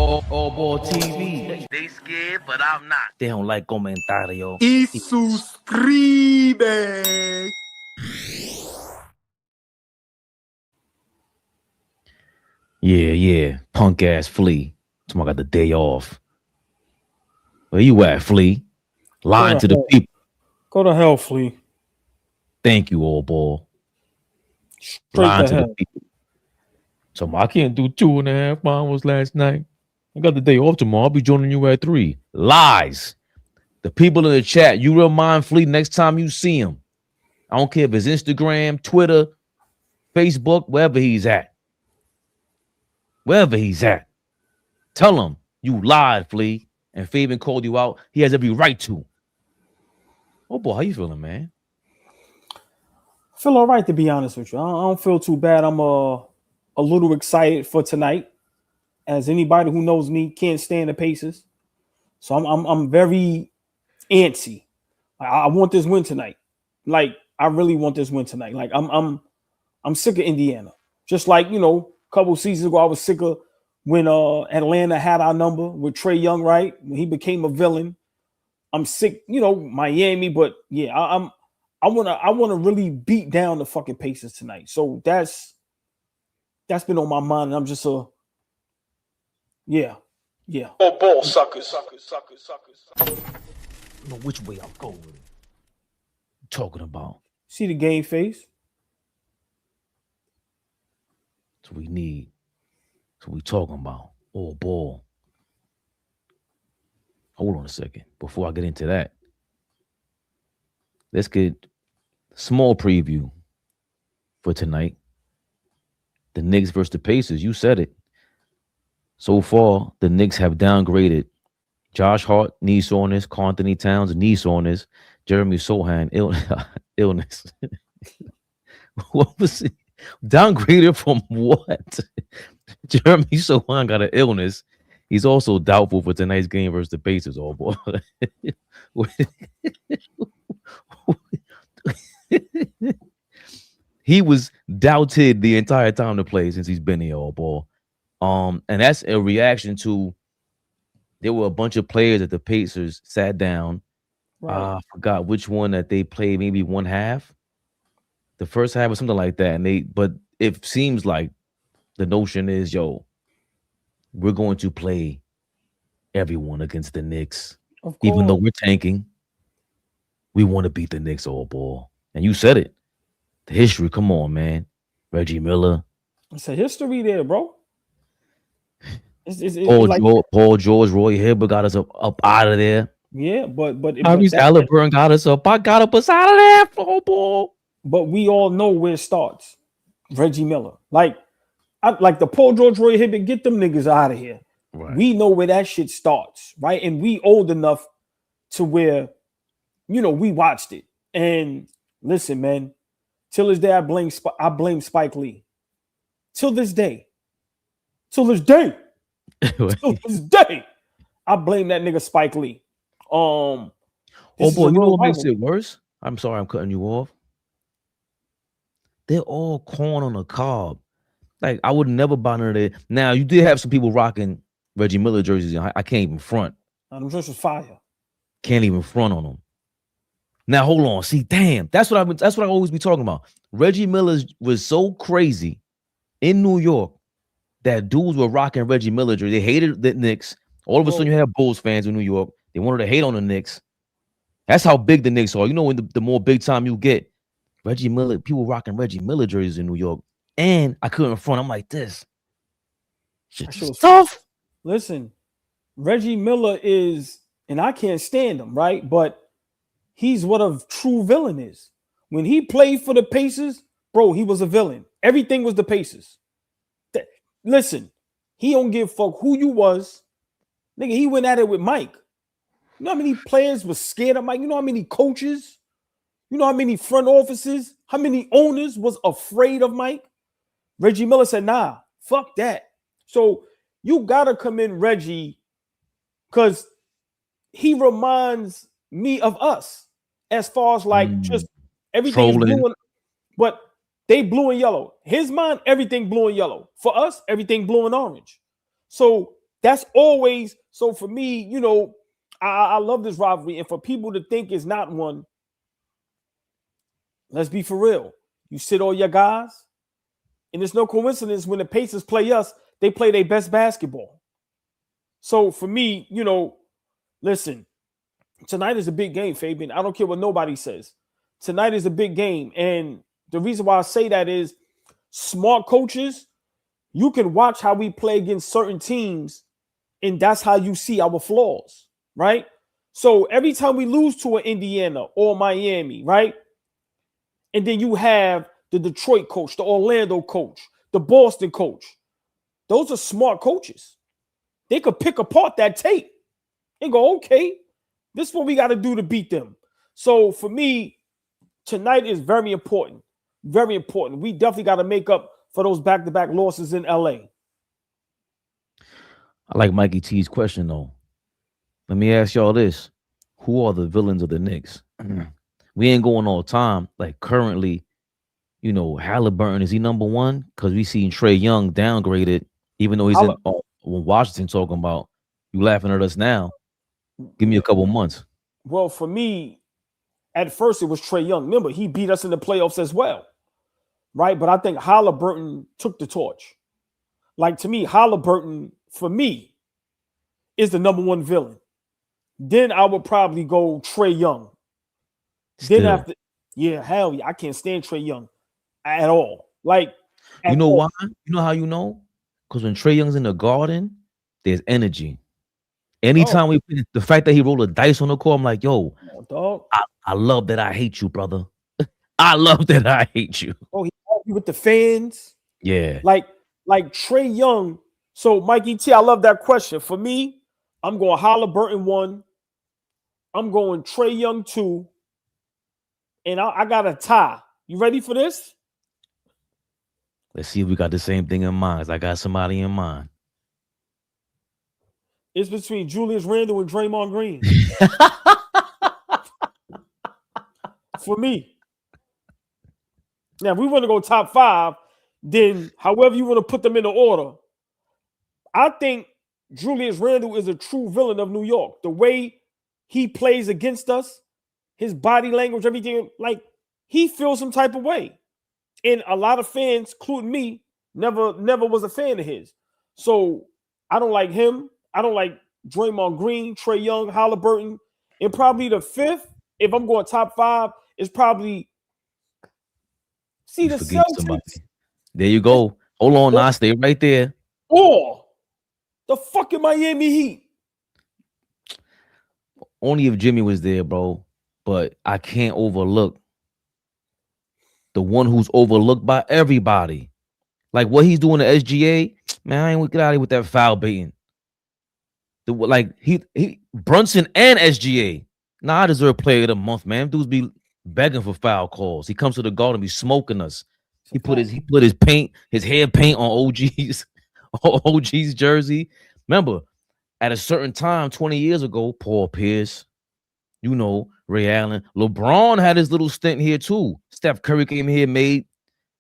AllBall TV. They scared, but I'm not. They don't like comentario. Y suscribe. Yeah. Punk ass Flea. Tomorrow I got the day off. Where you at, Flea? Lying to the people. Go to hell, Flea. Thank you, AllBall. Lying to the people. So I can't do 2.5 hours last night. I got the day off tomorrow. I'll be joining you at 3. Lies. The people in the chat, you remind Flea next time you see him. I don't care if it's Instagram, Twitter, Facebook, wherever he's at. Wherever he's at. Tell him you lied, Flea. And Fabian called you out. He has every right to. Oh boy, how you feeling, man? I feel all right, to be honest with you. I don't feel too bad. I'm a little excited for tonight. As anybody who knows me can't stand the Pacers. So I'm very antsy. I want this win tonight. Like, I really want this win tonight. Like, I'm sick of Indiana. Just like, you know, a couple seasons ago, I was sick of when Atlanta had our number with Trae Young, right? When he became a villain. I'm sick, you know, Miami, but yeah, I wanna really beat down the fucking Pacers tonight. So that's been on my mind. And I'm just yeah. Oh, ball suckers. I don't know which way I'll go with it. Talking about. See the game face. That's what we need. That's what we talking about. AllBall. Hold on a second. Before I get into that, let's get a small preview for tonight. The Knicks versus the Pacers. You said it. So far, the Knicks have downgraded Josh Hart, knee soreness, Karl Anthony Towns, knee soreness, Jeremy Sohan, illness. What was it? Downgraded from what? Jeremy Sohan got an illness. He's also doubtful for tonight's game versus the Pacers. Oh boy. He was doubted the entire time to play since he's been here, AllBall. And that's a reaction to there were a bunch of players that the Pacers sat down. Right. I forgot which one that they played, maybe one half. The first half or something like that. But it seems like the notion is, yo, we're going to play everyone against the Knicks. Even though we're tanking, we want to beat the Knicks, AllBall. And you said it. The history, come on, man. Reggie Miller. It's a history there, bro. Paul George, Roy Hibbert got us up out of there. Yeah, but Tyrese Halliburton got us up. I got us out of there, AllBall. But we all know where it starts. Reggie Miller. Like the Paul George, Roy Hibbert, get them niggas out of here. Right. We know where that shit starts, right? And we old enough to where, you know, we watched it. And listen, man, till this day, I blame Spike Lee. Till this day, I blame that nigga Spike Lee. Oh boy, you know what makes it worse? I'm sorry, I'm cutting you off. They're all corn on the cob. Like, I would never buy none of that. Now, you did have some people rocking Reggie Miller jerseys. I can't even front. Them jerseys was fire. Can't even front on them. Now, hold on. See, damn, that's what I always be talking about. Reggie Miller was so crazy in New York that dudes were rocking Reggie Miller jerseys. They hated the Knicks. All of a sudden, you have Bulls fans in New York. They wanted to hate on the Knicks. That's how big the Knicks are. You know, when the more big time you get, Reggie Miller, people rocking Reggie Miller jerseys in New York. And I couldn't front. I'm like, this shit is tough. Listen, Reggie Miller is, and I can't stand him, right? But he's what a true villain is. When he played for the Pacers, bro, he was a villain. Everything was the Pacers. Listen, he don't give a fuck who you was. Nigga, he went at it with Mike. You know how many players was scared of Mike? You know how many coaches? You know how many front offices? How many owners was afraid of Mike? Reggie Miller said, nah, fuck that. So you gotta come in, Reggie, because he reminds me of us as far as like just everything is blue, but they blue and yellow. His mind, everything blue and yellow. For us, everything blue and orange. So That's always so for me. You know, I love this rivalry, and for people to think it's not one, let's be for real. You sit all your guys, and it's no coincidence when the Pacers play us, they play their best basketball. So for me, you know, listen, tonight is a big game, Fabian. I don't care what nobody says. Tonight is a big game, and the reason why I say that is smart coaches, you can watch how we play against certain teams, and that's how you see our flaws, right? So every time we lose to an Indiana or Miami, right? And then you have the Detroit coach, the Orlando coach, the Boston coach. Those are smart coaches. They could pick apart that tape and go, okay, this is what we got to do to beat them. So for me, tonight is very important. Very important. We definitely got to make up for those back-to-back losses in LA. I like Mikey T's question, though. Let me ask y'all this. Who are the villains of the Knicks? We ain't going all time. Like currently, you know, Halliburton, is he number one? Because we seen Trae Young downgraded, even though he's in Washington talking about, you laughing at us now. Give me a couple months. Well, for me, at first it was Trae Young. Remember, he beat us in the playoffs as well. Right? But I think Halliburton took the torch. Like, to me, Halliburton, for me, is the number one villain. Then I would probably go Trae Young. Still. Then after, yeah, hell yeah, I can't stand Trae Young at all. Like, you know why? You know how you know? Because when Trae Young's in the Garden, there's energy. Anytime we play, the fact that he rolled a dice on the court, I'm like, yo, dog. I love that I hate you, brother. I love that I hate you. Oh, he with the fans. Yeah. Like Trae Young. So, Mikey T, I love that question. For me, I'm going Halliburton 1. I'm going Trae Young 2. And I got a tie. You ready for this? Let's see if we got the same thing in mind. I got somebody in mind. It's between Julius Randle and Draymond Green. For me. Now, if we want to go top 5, then however you want to put them in the order, I think Julius Randle is a true villain of New York. The way he plays against us, his body language, everything, like he feels some type of way. And a lot of fans, including me, never was a fan of his. So I don't like him. I don't like Draymond Green, Trae Young, Halliburton. And probably the 5th, if I'm going top 5, is probably the Celtics. There you go. Hold on, now stay right there. Or the fucking Miami Heat. Only if Jimmy was there, bro. But I can't overlook the one who's overlooked by everybody. Like what he's doing to SGA, man, I ain't gonna get out of here with that foul baiting. He Brunson and SGA. Nah, I deserve player of the month, man. Dudes be begging for foul calls. He comes to the Garden, be smoking us. He put his hair paint on OG's jersey. Remember, at a certain time, 20 years ago, Paul Pierce, you know, Ray Allen, LeBron had his little stint here too. Steph Curry came here, made,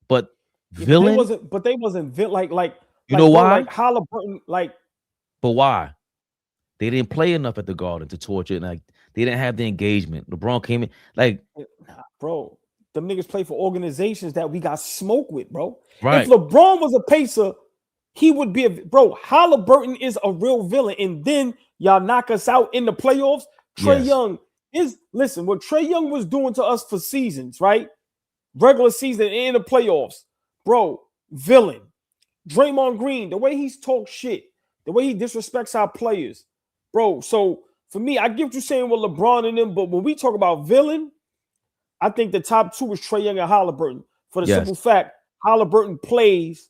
but villain. They wasn't like you know why? Like Halliburton, like. But why? They didn't play enough at the Garden to torture it. Like they didn't have the engagement. LeBron came in, like, bro. Them niggas play for organizations that we got smoke with, bro. Right. If LeBron was a Pacer, he would be bro. Halliburton is a real villain, and then y'all knock us out in the playoffs. Trae Young is what Trae Young was doing to us for seasons, right? Regular season and the playoffs, bro. Villain. Draymond Green, the way he's talked shit, the way he disrespects our players, bro. So for me, I get what you're saying with LeBron and them, but when we talk about villain, I think the top 2 is Trae Young and Halliburton. For the simple fact, Halliburton plays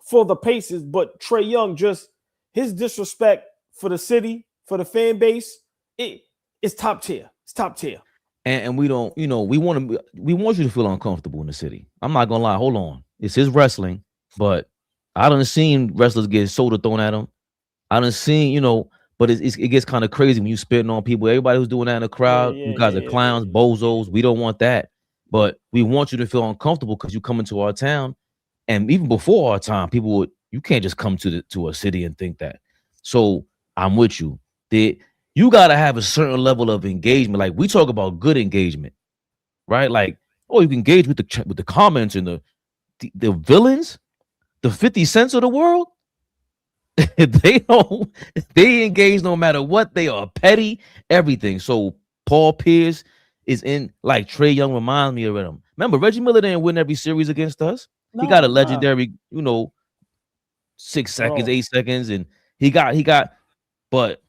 for the Pacers, but Trae Young, just his disrespect for the city, for the fan base, it's top tier. It's top tier. And we don't, you know, we want you to feel uncomfortable in the city. I'm not gonna lie. Hold on, it's his wrestling, but I done seen wrestlers get soda thrown at them. I done seen, you know, but it gets kind of crazy when you spitting on people. Everybody who's doing that in the crowd, you guys are clowns, bozos. We don't want that. But we want you to feel uncomfortable because you come into our town. And even before our time, you can't just come to a city and think that. So I'm with you. You gotta have a certain level of engagement. Like we talk about good engagement, right? Like, oh, you can engage with the comments and the villains, the 50 cents of the world. They engage no matter what. They are petty, everything. So Paul Pierce is in, like Trae Young reminds me of him. Remember, Reggie Miller didn't win every series against us. He got a legendary, 6 seconds, 8 seconds, and he got, but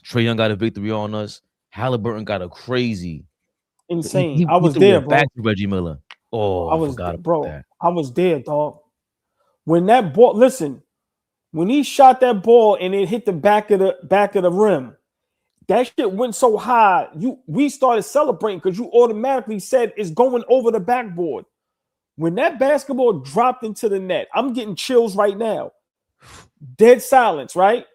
Trae Young got a victory on us. Halliburton got a crazy, insane. I he was threw there, it bro. back to Reggie Miller. Oh, I forgot about that. I was there, dog. When that ball, listen, when he shot that ball and it hit the back of the rim, that shit went so high. We started celebrating because you automatically said it's going over the backboard. When that basketball dropped into the net, I'm getting chills right now. Dead silence, right?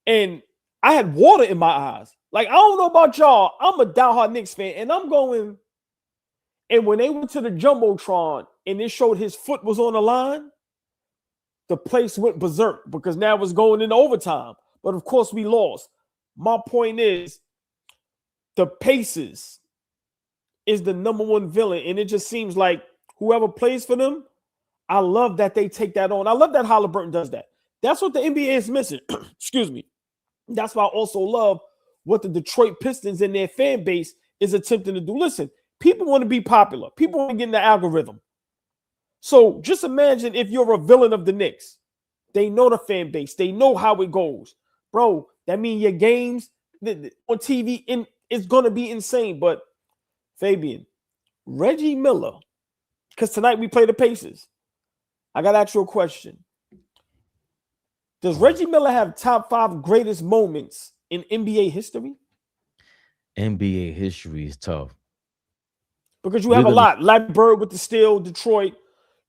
And I had water in my eyes. Like, I don't know about y'all. I'm a diehard Knicks fan, and I'm going. And when they went to the Jumbotron and it showed his foot was on the line, the place went berserk because now it's going into overtime. But of course, we lost. My point is, the Pacers is the number one villain, and it just seems like whoever plays for them, I love that they take that on. I love that Halliburton does that. That's what the NBA is missing. Excuse me. That's why I also love what the Detroit Pistons and their fan base is attempting to do. Listen, people want to be popular. People want to get in the algorithm. So just imagine if you're a villain of the Knicks. They know the fan base. They know how it goes. Bro, that means your games on TV it's going to be insane. But, Fabian, Reggie Miller, because tonight we play the Pacers. I got to ask you a question. Does Reggie Miller have top 5 greatest moments in NBA history? NBA history is tough. Because you have a lot. Larry Bird with the steal, Detroit.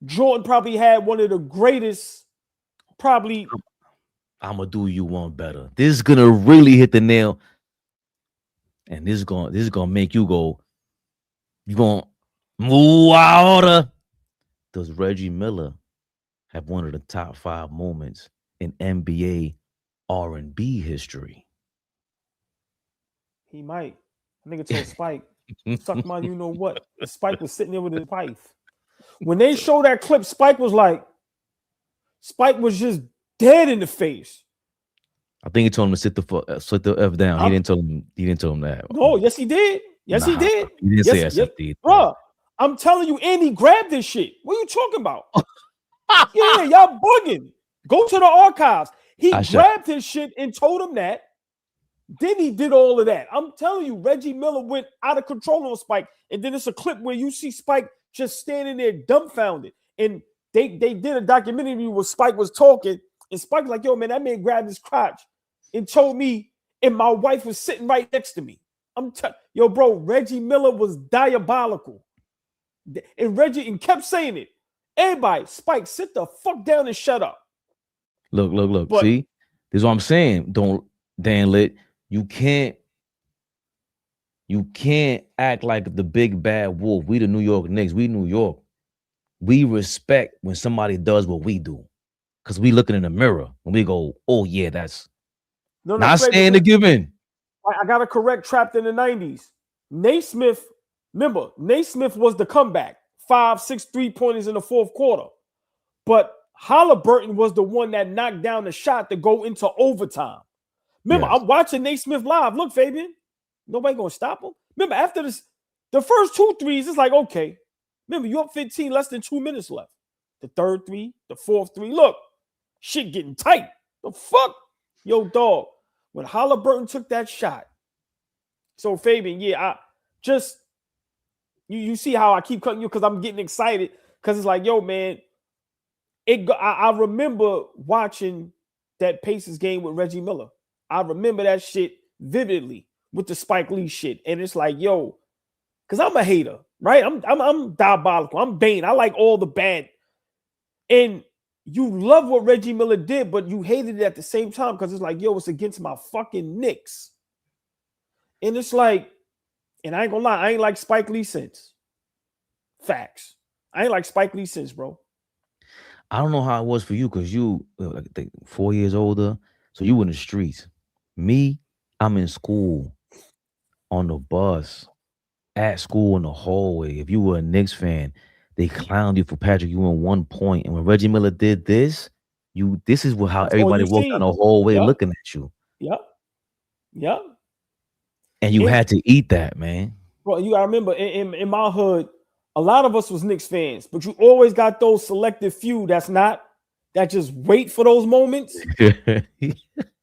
Jordan probably had one of the greatest, probably. I'm going to do you one better. This is going to really hit the nail. And this is going to make you go, you're going to move out. Does Reggie Miller have one of the top 5 moments in NBA R&B history? He might. I think it's told Spike, suck my you know what. Spike was sitting there with his wife. When they show that clip, Spike was just dead in the face. I think he told him to sit the F down. He didn't tell him that. No, yes, he did. Yes, he did. He didn't say SFD. Bro, I'm telling you, Andy grabbed this shit. What are you talking about? Yeah, y'all bugging. Go to the archives. He grabbed his shit and told him that. Then he did all of that. I'm telling you, Reggie Miller went out of control on Spike. And then it's a clip where you see Spike just standing there dumbfounded. And they did a documentary where Spike was talking. And Spike was like, yo, man, that man grabbed his crotch and told me, and my wife was sitting right next to me. Yo, bro, Reggie Miller was diabolical. And Reggie kept saying it. Everybody, Spike, sit the fuck down and shut up. Look. But, see, this is what I'm saying. Dan Lit, you can't act like the big bad wolf. We the New York Knicks. We New York. We respect when somebody does what we do. Because we looking in the mirror and we go, oh yeah, that's not saying to give in. I got to correct Trapped in the 90s. Naismith, remember, Naismith was the comeback. 5, 6 3-pointers in the fourth quarter. But Halliburton was the one that knocked down the shot to go into overtime. Remember, I'm watching Naismith live. Look, Fabian, nobody going to stop him. Remember, after the first 2 threes, it's like, okay. Remember, you're up 15, less than 2 minutes left. The third 3, the fourth 3. Look, shit getting tight. The fuck? Yo, dog, when Halliburton took that shot. So, Fabian, I just, you see how I keep cutting you because I'm getting excited because it's like, yo, man, I remember watching that Pacers game with Reggie Miller. I remember that shit vividly with the Spike Lee shit. And it's like, yo, because I'm a hater, right? I'm diabolical. I'm Bane. I like all the bad. And you love what Reggie Miller did, but you hated it at the same time because it's like, yo, it's against my fucking Knicks. And it's like, and I ain't gonna lie, I ain't like Spike Lee since. Facts. I ain't like Spike Lee since, bro. I don't know how it was for you because you like 4 years older. So you in the streets. Me, I'm in school, on the bus, at school in the hallway. If you were a Knicks fan, they clowned you for Patrick Ewing 1 point. And when Reggie Miller did this, this is how That's all everybody you walked down seen. the hallway Yep. looking at you. Yep. Yep. And you had to eat that, man. Bro, you gotta remember in my hood, a lot of us was Knicks fans, but you always got those selective few that just wait for those moments, and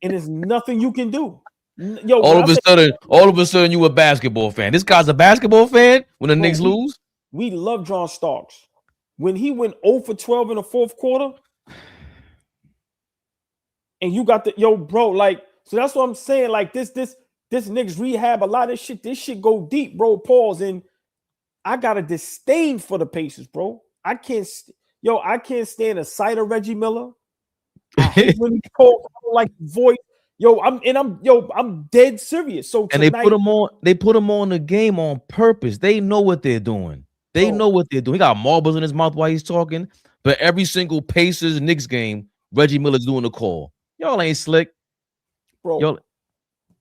there's nothing you can do. Yo, all of a sudden, you a basketball fan. This guy's a basketball fan when the Knicks lose. We love John Starks. When he went 0 for 12 in the fourth quarter, and you got bro, like, so that's what I'm saying. Like this Knicks rehab, a lot of shit. This shit go deep, bro. Pause. And I got a disdain for the Pacers, bro. I can't stand the sight of Reggie Miller. I hate when he talks like voice. I'm dead serious. So tonight, and they put him on the game on purpose. They know what they're doing. They know what they're doing. He got marbles in his mouth while he's talking. But every single Pacers Knicks game, Reggie Miller's doing the call. Y'all ain't slick, bro. Y'all...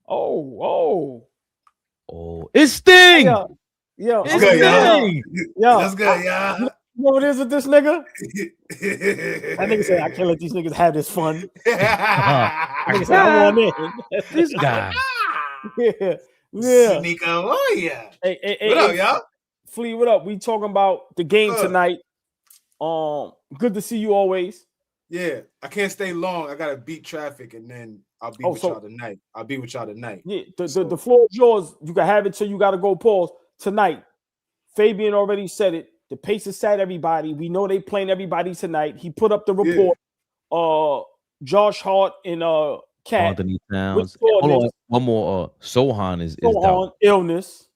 Oh, it's Sting. Yeah, it's Sting. Yeah, that's good, yeah. You know what it is with this nigga? That nigga said, I can't let these niggas have this fun. Nigga said, I want in. This guy. Yeah. Sneaker, oh yeah. Hey, what up, y'all? Flea, what up? We talking about the game tonight. Good to see you always. Yeah, I can't stay long. I gotta beat traffic, and then I'll be with y'all tonight. Yeah, the floor is yours. You can have it till you gotta go. Pause tonight. Fabian already said it. The Pacers sat everybody. We know they playing everybody tonight. He put up the report. Yeah. Josh Hart and Cat. Anthony Towns. Hold on, one more. Sohan is down. Illness.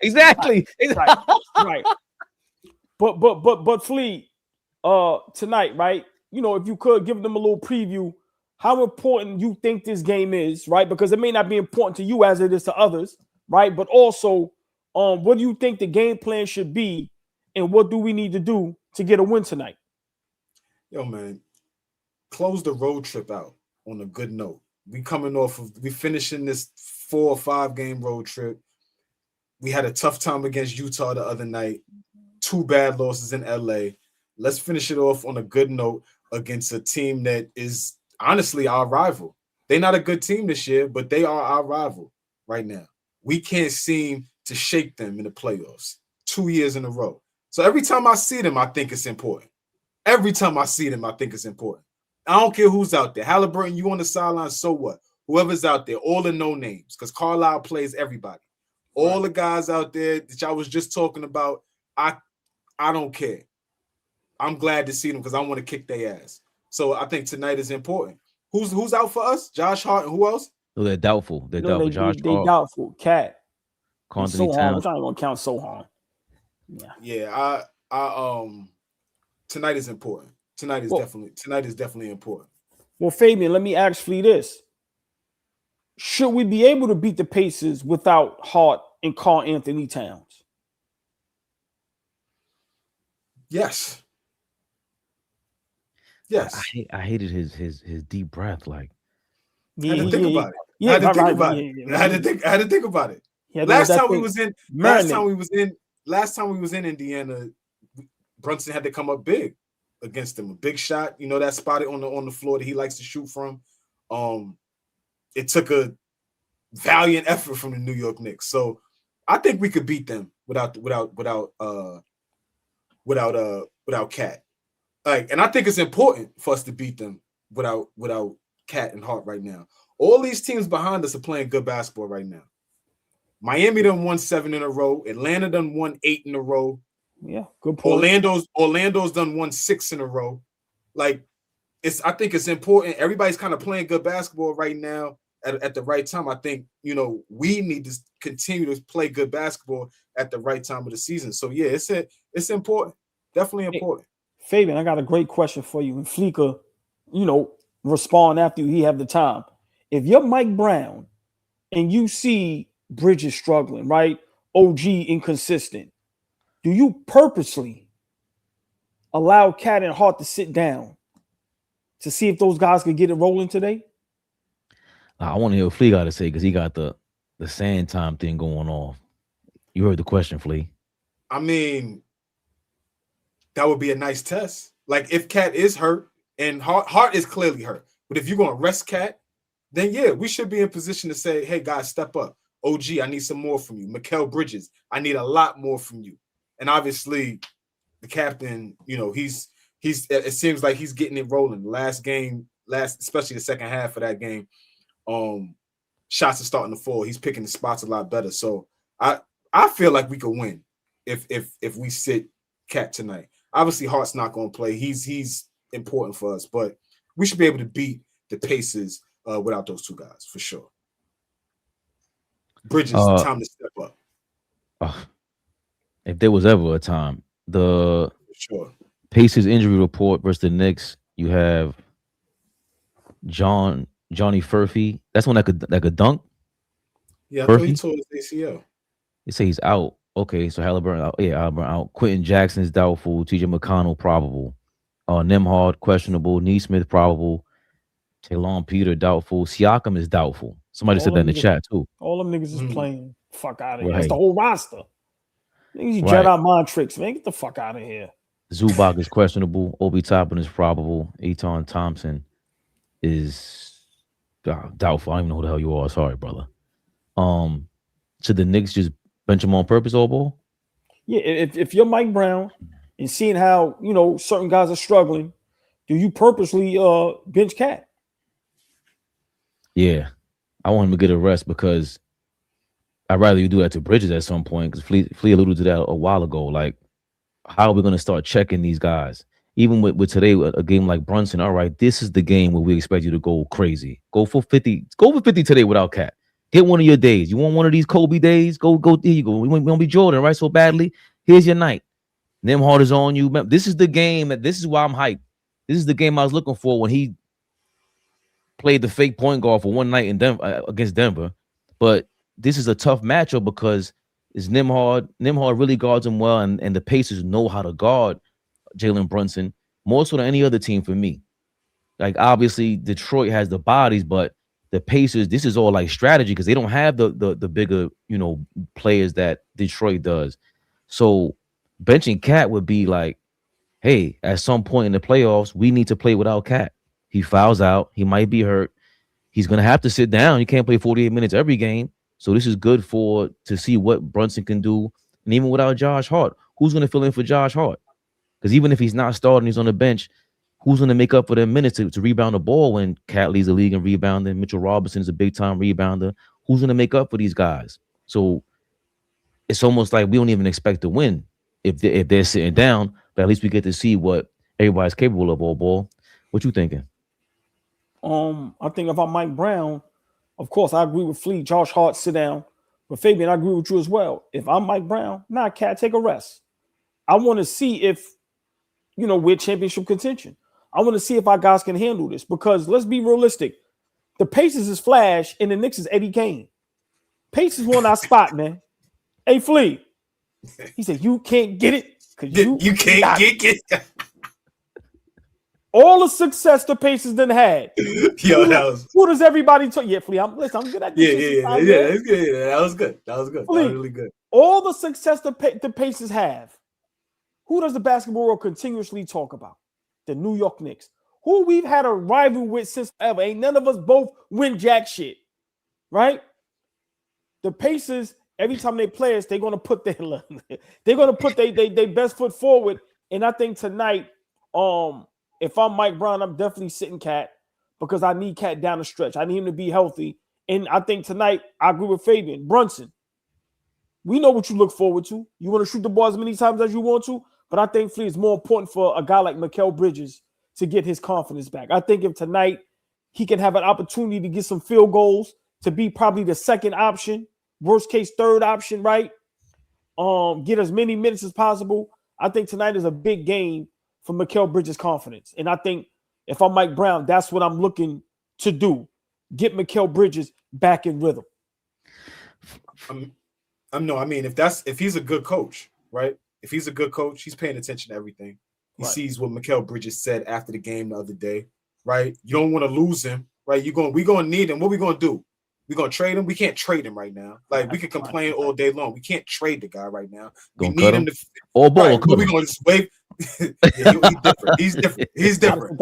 Exactly. Right. But Flea, tonight, right? You know, if you could give them a little preview, how important you think this game is, right? Because it may not be important to you as it is to others, right? But also, what do you think the game plan should be, and what do we need to do to get a win tonight? Yo, man, close the road trip out on a good note. We finishing this 4 or 5 game road trip. We had a tough time against Utah the other night. 2 bad losses in LA. Let's finish it off on a good note against a team that is honestly our rival. They're not a good team this year, but they are our rival right now. We can't seem to shake them in the playoffs 2 years in a row. So every time I see them, I think it's important. I don't care who's out there. Halliburton, you on the sideline, so what? Whoever's out there, all the no names, because Carlisle plays everybody. All the guys out there that y'all was just talking about, I don't care. I'm glad to see them because I want to kick their ass. So I think tonight is important. Who's out for us? Josh Hart and who else? No, they're doubtful. They're doubtful. Josh Hart. Doubtful. Cat. Anthony Towns. I'm trying to count Sohan. Yeah. Tonight is important. Tonight is definitely important. Well, Fabian, let me ask Flea this. Should we be able to beat the Pacers without Hart and Karl Anthony Towns? Yes. I hated his deep breath. Like, I had to think about it. I had to think about it. Last time we was in Indiana, Brunson had to come up big against him. A big shot, you know, that spot on the floor that he likes to shoot from. It took a valiant effort from the New York Knicks. So I think we could beat them without Cat. And I think it's important for us to beat them without Cat and Hart right now. All these teams behind us are playing good basketball right now. Miami done won 7 in a row. Atlanta done won 8 in a row. Yeah, good point. Orlando's done won 6 in a row. I think it's important. Everybody's kind of playing good basketball right now at the right time. I think, you know, we need to continue to play good basketball at the right time of the season. So yeah, it's important. Definitely important. Hey, Fabian, I got a great question for you. And Fleeka, you know, respond after he have the time. If you're Mike Brown and you see Bridges struggling, right? OG inconsistent, do you purposely allow Cat and Hart to sit down to see if those guys could get it rolling today? I want to hear what Flea got to say because he got the sand time thing going on. You heard the question, Flea. I mean, that would be a nice test. Like if Cat is hurt and Hart is clearly hurt, but if you're going to rest Cat, then yeah, we should be in position to say, hey guys, step up. OG, I need some more from you. Mikal Bridges, I need a lot more from you. And obviously, the captain, you know, he's it seems like he's getting it rolling. Last game, especially the second half of that game, shots are starting to fall. He's picking the spots a lot better. So I feel like we could win if we sit Cat tonight. Obviously, Hart's not going to play. He's important for us, but we should be able to beat the Pacers without those two guys for sure. Bridges, time to step up. If there was ever a time, the Pacers injury report versus the Knicks, you have Johnny Furphy. That's one that could dunk. Yeah, I thought he tore his ACL. They say he's out. Okay, so Halliburton out. Yeah, Halliburton out. Quentin Jackson is doubtful. TJ McConnell probable. Nembhard questionable. Neesmith probable. Talon Peter doubtful. Siakam is doubtful. Somebody said that in the chat too. All them niggas is playing. Fuck out of here. That's the whole roster. Niggas, you jet out mind tricks, man. Get the fuck out of here. Zubac is questionable. Obi Toppin is probable. Eton Thompson is doubtful. I don't even know who the hell you are. Sorry, brother. Should the Knicks just bench him on purpose, AllBall? Yeah, if you're Mike Brown and seeing how, you know, certain guys are struggling, do you purposely bench Cat? Yeah. I want him to get a rest because I'd rather you do that to Bridges at some point because Flea alluded to that a while ago. Like, how are we going to start checking these guys? Even with today, a game like Brunson, all right, this is the game where we expect you to go crazy. Go for 50. Go for 50 today without Cat. Get one of your days. You want one of these Kobe days? Go. Here you go. We want to be Jordan, right? So badly. Here's your night. Nembhard is on you. This is the game. This is why I'm hyped. This is the game I was looking for when he played the fake point guard for one night in Denver against Denver. But this is a tough matchup because it's Nembhard. Nembhard really guards him well, and the Pacers know how to guard Jalen Brunson more so than any other team for me. Like, obviously, Detroit has the bodies, but the Pacers, this is all like strategy because they don't have the bigger, you know, players that Detroit does. So benching Cat would be like, hey, at some point in the playoffs, we need to play without Cat. He fouls out. He might be hurt. He's going to have to sit down. You can't play 48 minutes every game. So this is good to see what Brunson can do. And even without Josh Hart, who's going to fill in for Josh Hart? Because even if he's not starting, he's on the bench, who's going to make up for them minutes to rebound the ball when Cat leads the league in rebounding? Mitchell Robinson is a big-time rebounder. Who's going to make up for these guys? So it's almost like we don't even expect to win if they're sitting down, but at least we get to see what everybody's capable of, AllBall. What you thinking? I think if I'm Mike Brown, of course, I agree with Flea. Josh Hart, sit down. But Fabian, I agree with you as well. If I'm Mike Brown, Cat, take a rest. I want to see if, you know, we're championship contention. I want to see if our guys can handle this because let's be realistic. The Pacers is Flash and the Knicks is Eddie Kane. Pacers won our spot, man. Hey, Flea. He said, you can't get it because you can't get it. All the success the Pacers done had. Who does everybody talk? Yeah, Flea, I'm good at this. Yeah, that's good. Yeah, that was good. Flea, that was really good. All the success the Pacers have. Who does the basketball world continuously talk about? The New York Knicks. Who we've had a rival with since ever. Ain't none of us both win jack shit. Right? The Pacers, every time they play us, they're gonna put their best foot forward. And I think tonight, if I'm Mike Brown, I'm definitely sitting Cat because I need Cat down the stretch. I need him to be healthy. And I think tonight, I agree with Fabian. Brunson, we know what you look forward to. You want to shoot the ball as many times as you want to, but I think Flea is more important for a guy like Mikal Bridges to get his confidence back. I think if tonight he can have an opportunity to get some field goals, to be probably the second option, worst case third option, right? Get as many minutes as possible. I think tonight is a big game for Mikal Bridges' confidence. And I think if I'm Mike Brown, that's what I'm looking to do. Get Mikal Bridges back in rhythm. If he's a good coach, right? If he's a good coach, he's paying attention to everything. He sees what Mikal Bridges said after the game the other day. right? You don't want to lose him, right? We're gonna need him. What we gonna do? We're gonna trade him. We can't trade him right now. Like we can complain all day long. We can't trade the guy right now. We need him to AllBall. Right, what we gonna just wave? Yeah, he's different. He's different. He's different.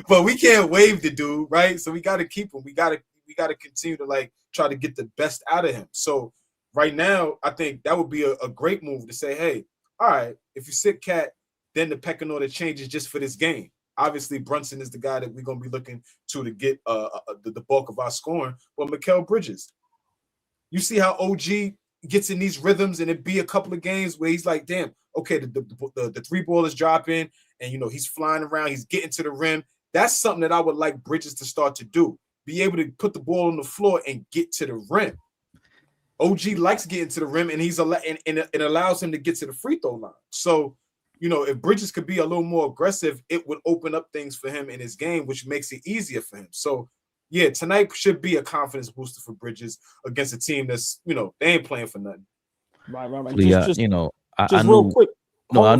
But we can't waive the dude, right? So we got to keep him. We got to continue to like try to get the best out of him. So right now, I think that would be a great move to say, hey, all right, if you sit Cat, then the pecking order changes just for this game. Obviously, Brunson is the guy that we're gonna be looking to get the bulk of our scoring. But Mikal Bridges, you see how OG gets in these rhythms, and it be a couple of games where he's like, damn, okay, the three ball is dropping, and he's flying around, he's getting to the rim. That's something that I would like Bridges to start to do. Be able to put the ball on the floor and get to the rim. OG likes getting to the rim, and it allows him to get to the free throw line. So, if Bridges could be a little more aggressive, it would open up things for him in his game, which makes it easier for him. So, yeah, tonight should be a confidence booster for Bridges against a team that's, they ain't playing for nothing. Right. I knew, real quick. I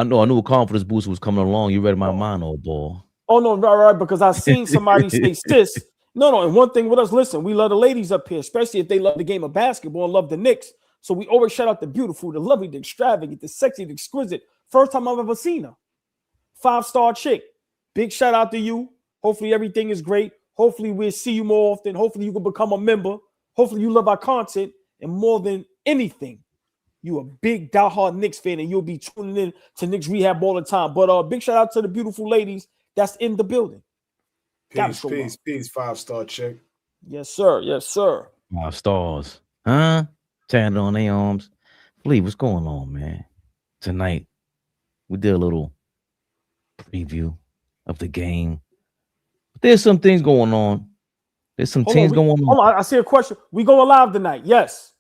knew a confidence booster was coming along. You read my mind, AllBall. Oh no, right, because I seen somebody say sis. No, and one thing with us, listen, we love the ladies up here, especially if they love the game of basketball and love the Knicks. So we always shout out the beautiful, the lovely, the extravagant, the sexy, the exquisite. First time I've ever seen her. 5-star chick. Big shout out to you. Hopefully everything is great. Hopefully we'll see you more often. Hopefully you can become a member. Hopefully you love our content. And more than anything, you a big diehard Knicks fan and you'll be tuning in to Knicks Rehab all the time. But big shout out to the beautiful ladies that's in the building. Peace, 5-star chick. Yes, sir. 5 stars. Huh? Tatted on their arms. Lee, what's going on, man? Tonight, we did a little preview of the game. There's some things going on. There's some teams going on. Hold on, I see a question. We going live tonight. Yes.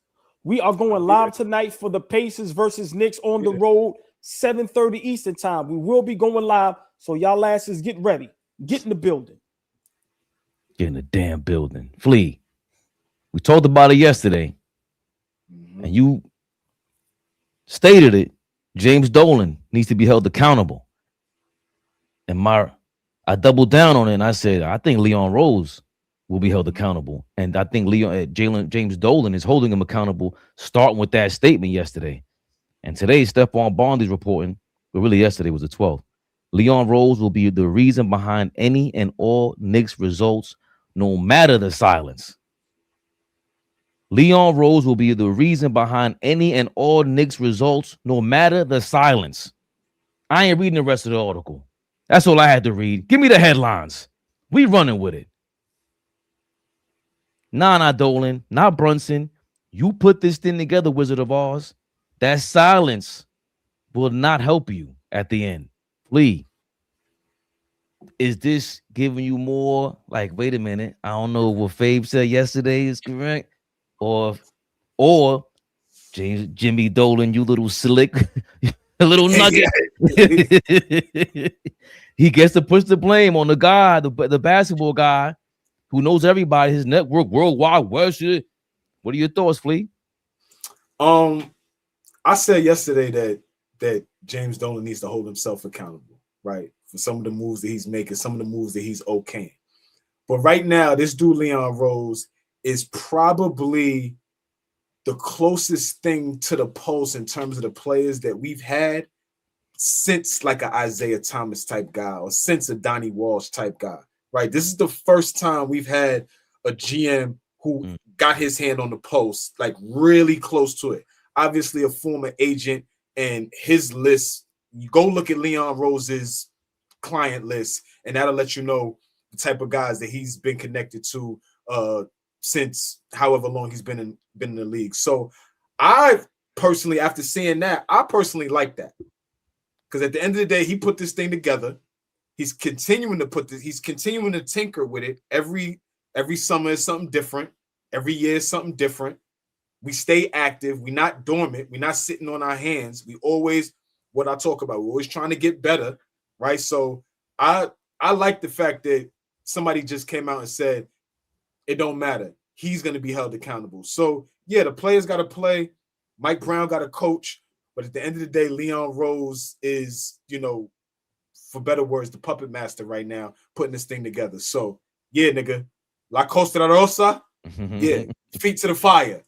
We are going live tonight for the Pacers versus Knicks on the road, 7:30 Eastern time. We will be going live, so y'all asses get ready. Get in the building. Get in the damn building. Flea, we talked about it yesterday, and you stated it. James Dolan needs to be held accountable. And I doubled down on it, and I said, I think Leon Rose will be held accountable. And I think James Dolan is holding him accountable, starting with that statement yesterday. And today, Stephon Bondi's reporting, but really yesterday was the 12th. Leon Rose will be the reason behind any and all Knicks results, no matter the silence. Leon Rose will be the reason behind any and all Knicks results, no matter the silence. I ain't reading the rest of the article. That's all I had to read. Give me the headlines. We running with it. Nah, not Dolan, not Brunson. You put this thing together, Wizard of Oz. That silence will not help you at the end. Lee, is this giving you more like, wait a minute, I don't know what Fabe said yesterday is correct? Or Jimmy Dolan, you little slick, a little nugget. He gets to push the blame on the guy, the basketball guy who knows everybody, his network worldwide. What are your thoughts, Flea? I said yesterday that James Dolan needs to hold himself accountable, right? For some of the moves that he's making, some of the moves that he's okaying. But right now, this dude, Leon Rose, is probably the closest thing to the pulse in terms of the players that we've had since like an Isaiah Thomas type guy or since a Donnie Walsh type guy, right? This is the first time we've had a GM who got his hand on the pulse, like really close to it. Obviously a former agent, and his list, you go look at Leon Rose's client list, and that'll let you know the type of guys that he's been connected to since however long he's been in the league. So I personally, after seeing that, I personally like that. Because at the end of the day, he put this thing together. He's continuing to tinker with it. Every summer is something different. Every year is something different. We stay active. We're not dormant. We're not sitting on our hands. We always, what I talk about, we're always trying to get better, right? So I like the fact that somebody just came out and said, it don't matter. He's going to be held accountable. So, yeah, the players got to play. Mike Brown got to coach. But at the end of the day, Leon Rose is, for better words, the puppet master right now, putting this thing together. So, yeah, nigga. La Costa Rosa. Yeah, feet to the fire.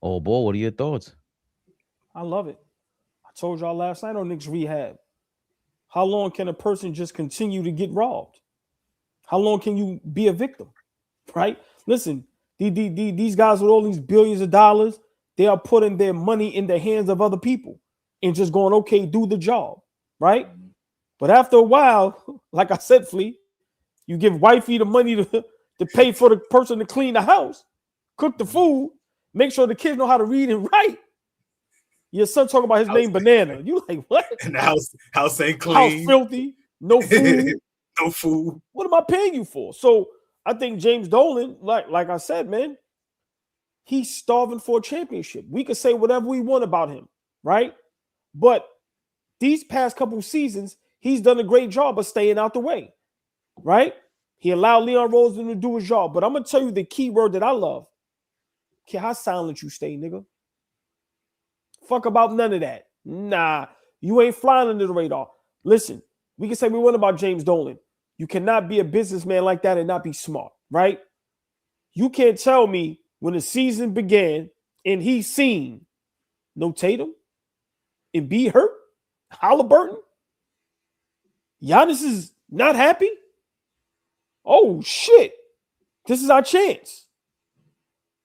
Oh, boy, what are your thoughts? I love it. I told y'all last night on Knicks Rehab. How long can a person just continue to get robbed? How long can you be a victim? Right? Listen, these guys with all these billions of dollars, they are putting their money in the hands of other people and just going, okay, do the job. Right? But after a while, like I said, Flea, you give wifey the money to pay for the person to clean the house, cook the food, make sure the kids know how to read and write. Your son talking about his name Banana. You like, what? And the house ain't clean. House filthy. No food. No food. What am I paying you for? So I think James Dolan, like I said, man, he's starving for a championship. We could say whatever we want about him, right? But these past couple of seasons, he's done a great job of staying out the way, right? He allowed Leon Rose to do his job. But I'm going to tell you the key word that I love. Okay, how silent you stay, nigga. Fuck about none of that. Nah, you ain't flying under the radar. Listen, we can say we want about James Dolan. You cannot be a businessman like that and not be smart, right? You can't tell me when the season began and he's seen no Tatum, Embiid hurt, Halliburton, Giannis is not happy. Oh, shit. This is our chance.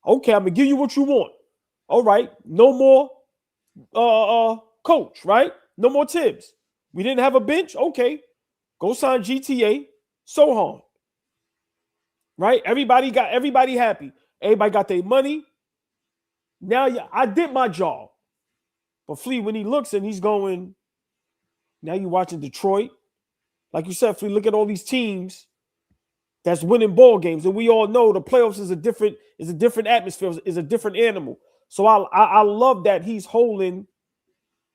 Okay, I'm going to give you what you want. All right, no more coach, right? No more Tibbs. We didn't have a bench. Okay, go sign GTA, Sohan. Right? Everybody happy. Everybody got their money. Now I did my job. But Flea, when he looks and he's going, now you're watching Detroit. Like you said, Flea, look at all these teams that's winning ball games, and we all know the playoffs is a different atmosphere, is a different animal. So I love that he's holding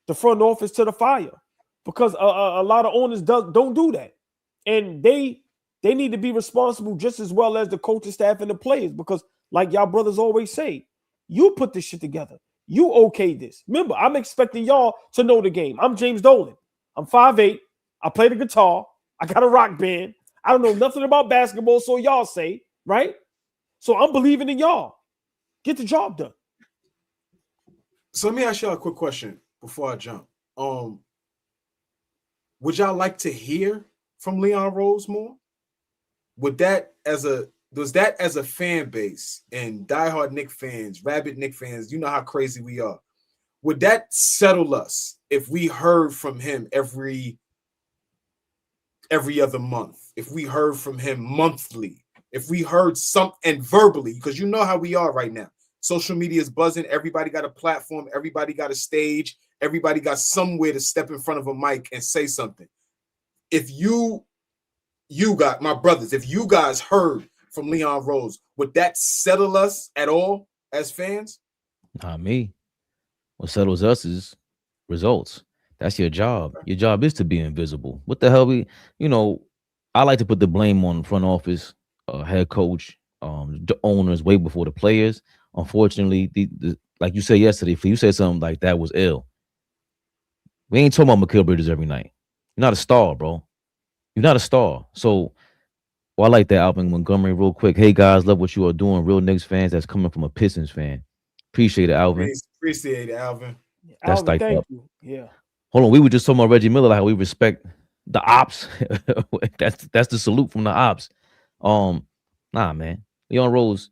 the front office to the fire, because a lot of owners don't do that, and they need to be responsible just as well as the coaching staff and the players, because like y'all brothers always say, you put this shit together, you okay this. Remember, I'm expecting y'all to know the game. I'm James Dolan. I'm 5'8". I play the guitar. I got a rock band. I don't know nothing about basketball, so y'all say, right? So I'm believing in y'all. Get the job done. So let me ask y'all a quick question before I jump. Would y'all like to hear from Leon Rose more? Was that as a fan base and diehard Knicks fans, rabid Knicks fans, you know how crazy we are. Would that settle us if we heard from him every other month? If we heard from him monthly? If we heard and verbally, because you know how we are right now. Social media is buzzing. Everybody got a platform. Everybody got a stage. Everybody got somewhere to step in front of a mic and say something. If you got, my brothers, if you guys heard from Leon Rose, would that settle us at all as fans? Not me. What settles us is results. That's your job. Your job is to be invisible. What the hell I like to put the blame on the front office, head coach, the owners way before the players. Unfortunately, like you said yesterday, if you said something like that was ill. We ain't talking about Mikal Bridges every night. You're not a star, bro. You're not a star. So, I like that, Alvin Montgomery, real quick. Hey, guys, love what you are doing. Real Knicks fans, that's coming from a Pistons fan. Appreciate it, Alvin. Appreciate it, Alvin. That's Alvin, thank you. Yeah. Hold on, we were just talking about Reggie Miller, like how we respect the ops. that's the salute from the ops. Nah, man. Leon Rose,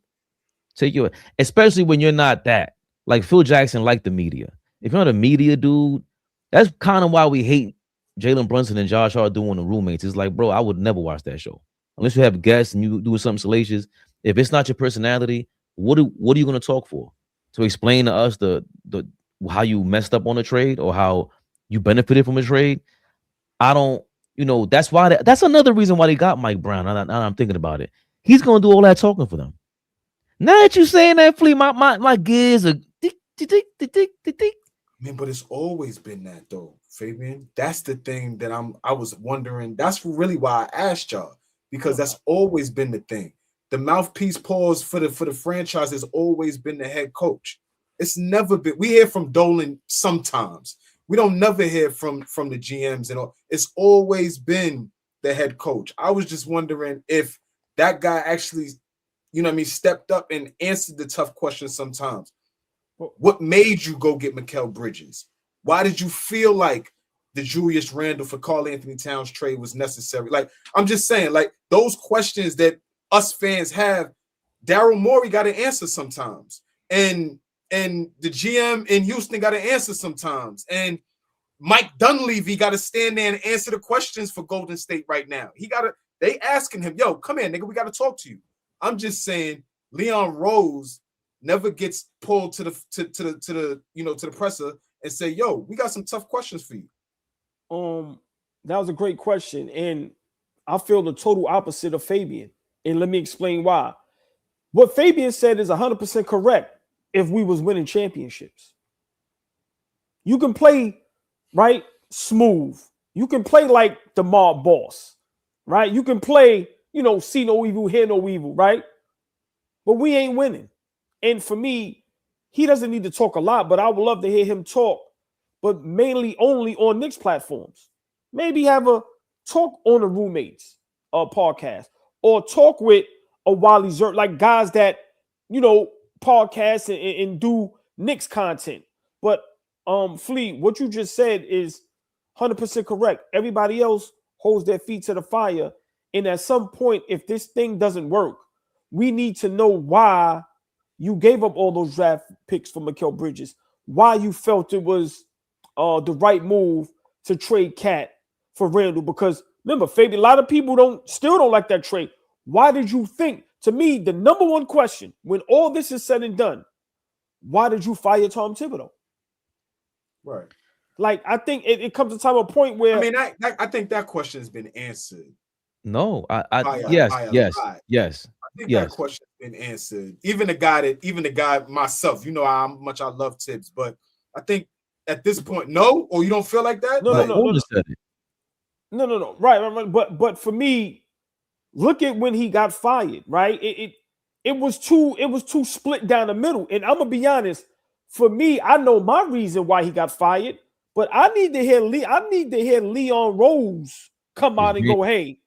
especially when you're not that. Like Phil Jackson liked the media. If you're not a media dude, that's kind of why we hate Jalen Brunson and Josh Hart doing the roommates. It's like, bro, I would never watch that show. Unless you have guests and you do something salacious. If it's not your personality, what are you going to talk for? To explain to us the how you messed up on a trade or how you benefited from a trade? I don't, that's why that's another reason why they got Mike Brown. Now I'm thinking about it. He's going to do all that talking for them. Now that you're saying that, Flea, my gears are tick, tick, tick, tick, tick, tick. I mean, but it's always been that though, Fabian. That's the thing that I was wondering. That's really why I asked y'all, because that's always been the thing. The mouthpiece pause for the franchise has always been the head coach. It's never been. We hear from Dolan sometimes We don't never hear from the GMs and all. It's always been the head coach. I was just wondering if that guy actually, you know what I mean, stepped up and answered the tough questions sometimes. What made you go get Mikal Bridges? Why did you feel like the Julius Randle for Karl Anthony Towns trade was necessary? Like, I'm just saying, like, those questions that us fans have, Daryl Morey got to answer sometimes. And the GM in Houston got to answer sometimes. And Mike Dunleavy got to stand there and answer the questions for Golden State right now. They asking him, yo, come here, nigga, we got to talk to you. I'm just saying Leon Rose never gets pulled to the presser and say, yo, we got some tough questions for you. That was a great question. And I feel the total opposite of Fabian. And let me explain why. What Fabian said is 100% correct if we was winning championships. You can play, right, smooth. You can play like the mob boss, right? You can play, see no evil, hear no evil, right? But we ain't winning. And for me, he doesn't need to talk a lot, but I would love to hear him talk, but mainly only on Knicks platforms. Maybe have a talk on the roommates podcast, or talk with a Wally Zert, like guys that, podcast and do Knicks content. But Flea, what you just said is 100% correct. Everybody else holds their feet to the fire. And at some point, if this thing doesn't work, we need to know why you gave up all those draft picks for Mikal Bridges, why you felt it was the right move to trade Cat for Randle. Because remember, Fabian, a lot of people still don't like that trade. Why did you think? To me, the number one question, when all this is said and done, why did you fire Tom Thibodeau? Right. Like, I think it comes to time a point where, I mean, I think that question has been answered. No, Yes. I think that question's been answered. Even the guy myself, you know how much I love Tibbs, but I think at this point, no, or you don't feel like that? No. Right. But for me, look at when he got fired, right? It was too split down the middle. And I'm gonna be honest, for me, I know my reason why he got fired, but I need to hear Leon Rose come out and go, hey,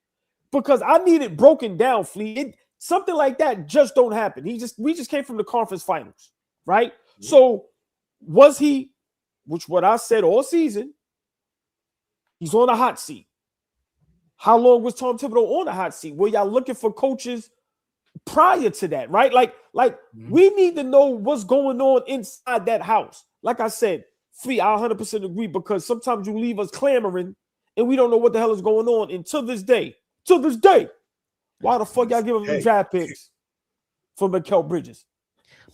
because I need it broken down, Flea. Something like that just don't happen. We just came from the conference finals, right? Mm-hmm. So was he, which what I said all season, he's on a hot seat. How long was Tom Thibodeau on the hot seat? Were y'all looking for coaches prior to that, right? Like we need to know what's going on inside that house. Like I said, Flea, I 100% agree, because sometimes you leave us clamoring and we don't know what the hell is going on. And to this day, why the fuck y'all give him draft picks for Mikal Bridges?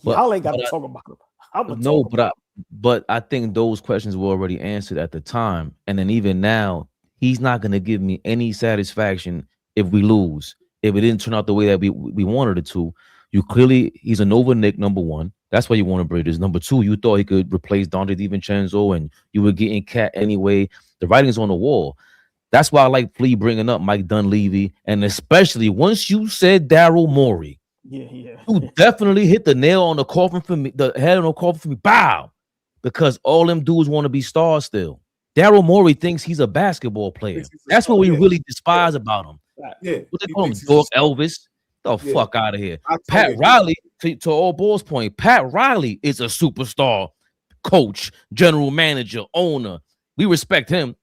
Y'all ain't got to talk about him. But I think those questions were already answered at the time. And then even now, he's not going to give me any satisfaction if we lose. If it didn't turn out the way that we wanted it to. He's a Nova Nick, number one. That's why you wanted Bridges. Number two, you thought he could replace Donte DiVincenzo, and you were getting Cat anyway. The writing's on the wall. That's why I like Flea bringing up Mike Dunleavy, and especially once you said Daryl Morey, you definitely hit the nail on the coffin for me, the head on the coffin for me. Bow, because all them dudes want to be stars still. Daryl Morey thinks he's a basketball player. That's what we really despise about him. Yeah, what they call him, Dork Elvis. The fuck out of here. Pat Riley, to AllBall's point, Pat Riley is a superstar coach, general manager, owner. We respect him.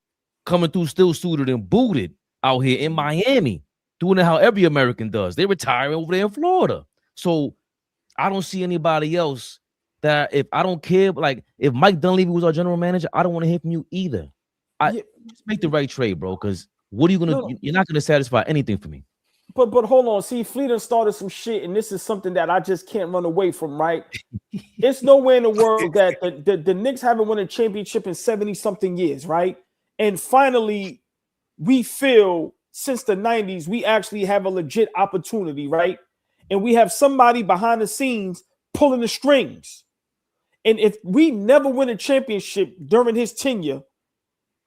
Coming through still suited and booted out here in Miami, doing it how every American does. They retiring over there in Florida. So I don't see anybody else that, if I don't care, like if Mike Dunleavy was our general manager, I don't want to hear from you either. Just make the right trade, bro, because what are you gonna you're not gonna satisfy anything for me. But hold on, see, Fleet started some shit, and this is something that I just can't run away from, right? It's nowhere in the world that the Knicks haven't won a championship in 70-something years, right? And finally, we feel since the 90s, we actually have a legit opportunity, right? And we have somebody behind the scenes pulling the strings. And if we never win a championship during his tenure,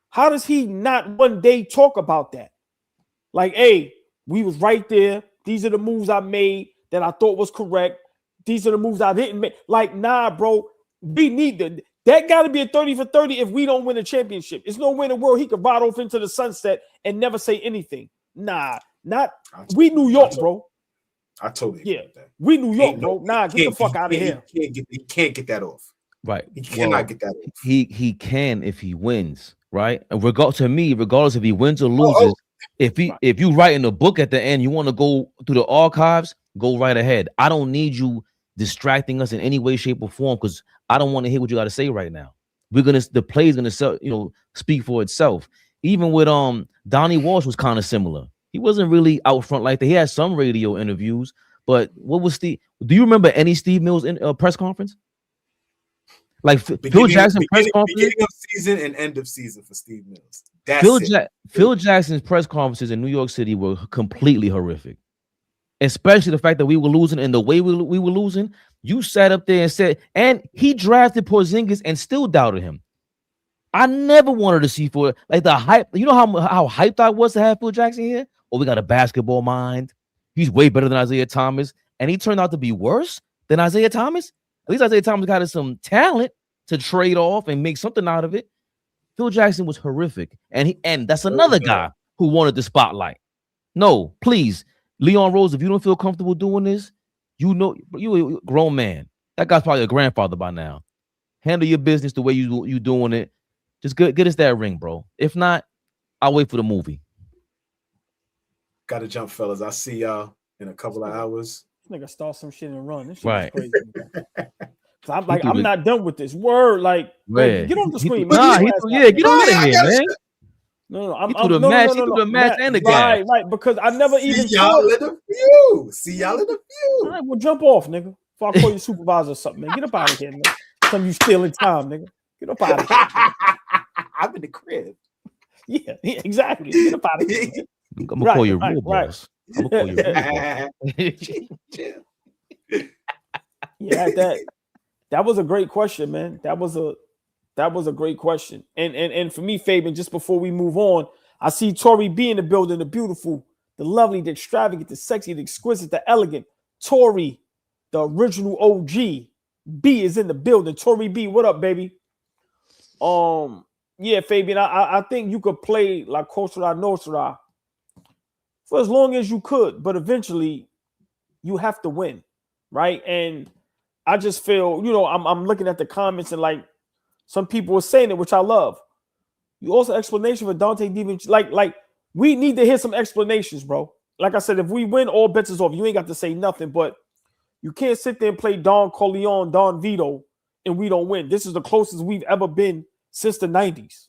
how does he not one day talk about that? Like, hey, we was right there. These are the moves I made that I thought was correct. These are the moves I didn't make. Like, nah, bro, we need That got to be a 30 for 30 if we don't win a championship. It's no way in the world he could ride off into the sunset and never say anything. Nah, not we New York, bro. I totally agree with that. We New York, bro. Nah, get the fuck out of here. He can't get that off. Right. He cannot get that off. He can if he wins, right? And regardless if he wins or loses, if you write in the book at the end, you want to go through the archives, go right ahead. I don't need you distracting us in any way, shape, or form because I don't want to hear what you got to say right now. The play's gonna speak for itself. Even with Donnie Walsh was kind of similar. He wasn't really out front like that. He had some radio interviews, but what was Steve? Do you remember any Steve Mills in press conference? Like Phil Jackson press conference, beginning of season and end of season for Steve Mills. Phil Jackson's press conferences in New York City were completely horrific, especially the fact that we were losing and the way we were losing. You sat up there and said, and he drafted Porzingis and still doubted him. I never wanted to see for like the hype. You know how hyped I was to have Phil Jackson here. Oh, we got a basketball mind. He's way better than Isaiah Thomas, and he turned out to be worse than Isaiah Thomas. At least Isaiah Thomas got some talent to trade off and make something out of it. Phil Jackson was horrific, and that's another guy who wanted the spotlight. No, please, Leon Rose, if you don't feel comfortable doing this, you a grown man. That guy's probably a grandfather by now. Handle your business the way you doing it. Just get us that ring, bro. If not, I'll wait for the movie. Gotta jump, fellas. I'll see y'all in a couple of hours. Nigga start some shit and run. This shit right. is crazy. So I'm not done with this word. Like, get off the screen. Get out of here, man. No, I'm through the match and the guy. Right, because I never even see y'all in the view. See y'all in the view. All right, well, jump off, nigga. Before I call your supervisor or something, man. Get up out of here, man. Some you stealing time, nigga. Get up out of here. I'm in the crib. Yeah, exactly. Get up out of here. Man. I'm gonna call your real boss. I'm gonna call your real boss. Yeah, that was a great question, man. That was a great question. And for me, Fabian, just before we move on, I see Tori B in the building, the beautiful, the lovely, the extravagant, the sexy, the exquisite, the elegant. Tori, the original OG. B is in the building. Tori B, what up, baby? Yeah, Fabian, I think you could play La Cosa Nostra for as long as you could, but eventually you have to win, right? And I just feel, I'm looking at the comments and like some people are saying it, which I love. You also explanation for Dante DiVincenzo. Like we need to hear some explanations, bro. Like I said, if we win, all bets is off. You ain't got to say nothing, but you can't sit there and play Don Corleone, Don Vito, and we don't win. This is the closest we've ever been since the 90s.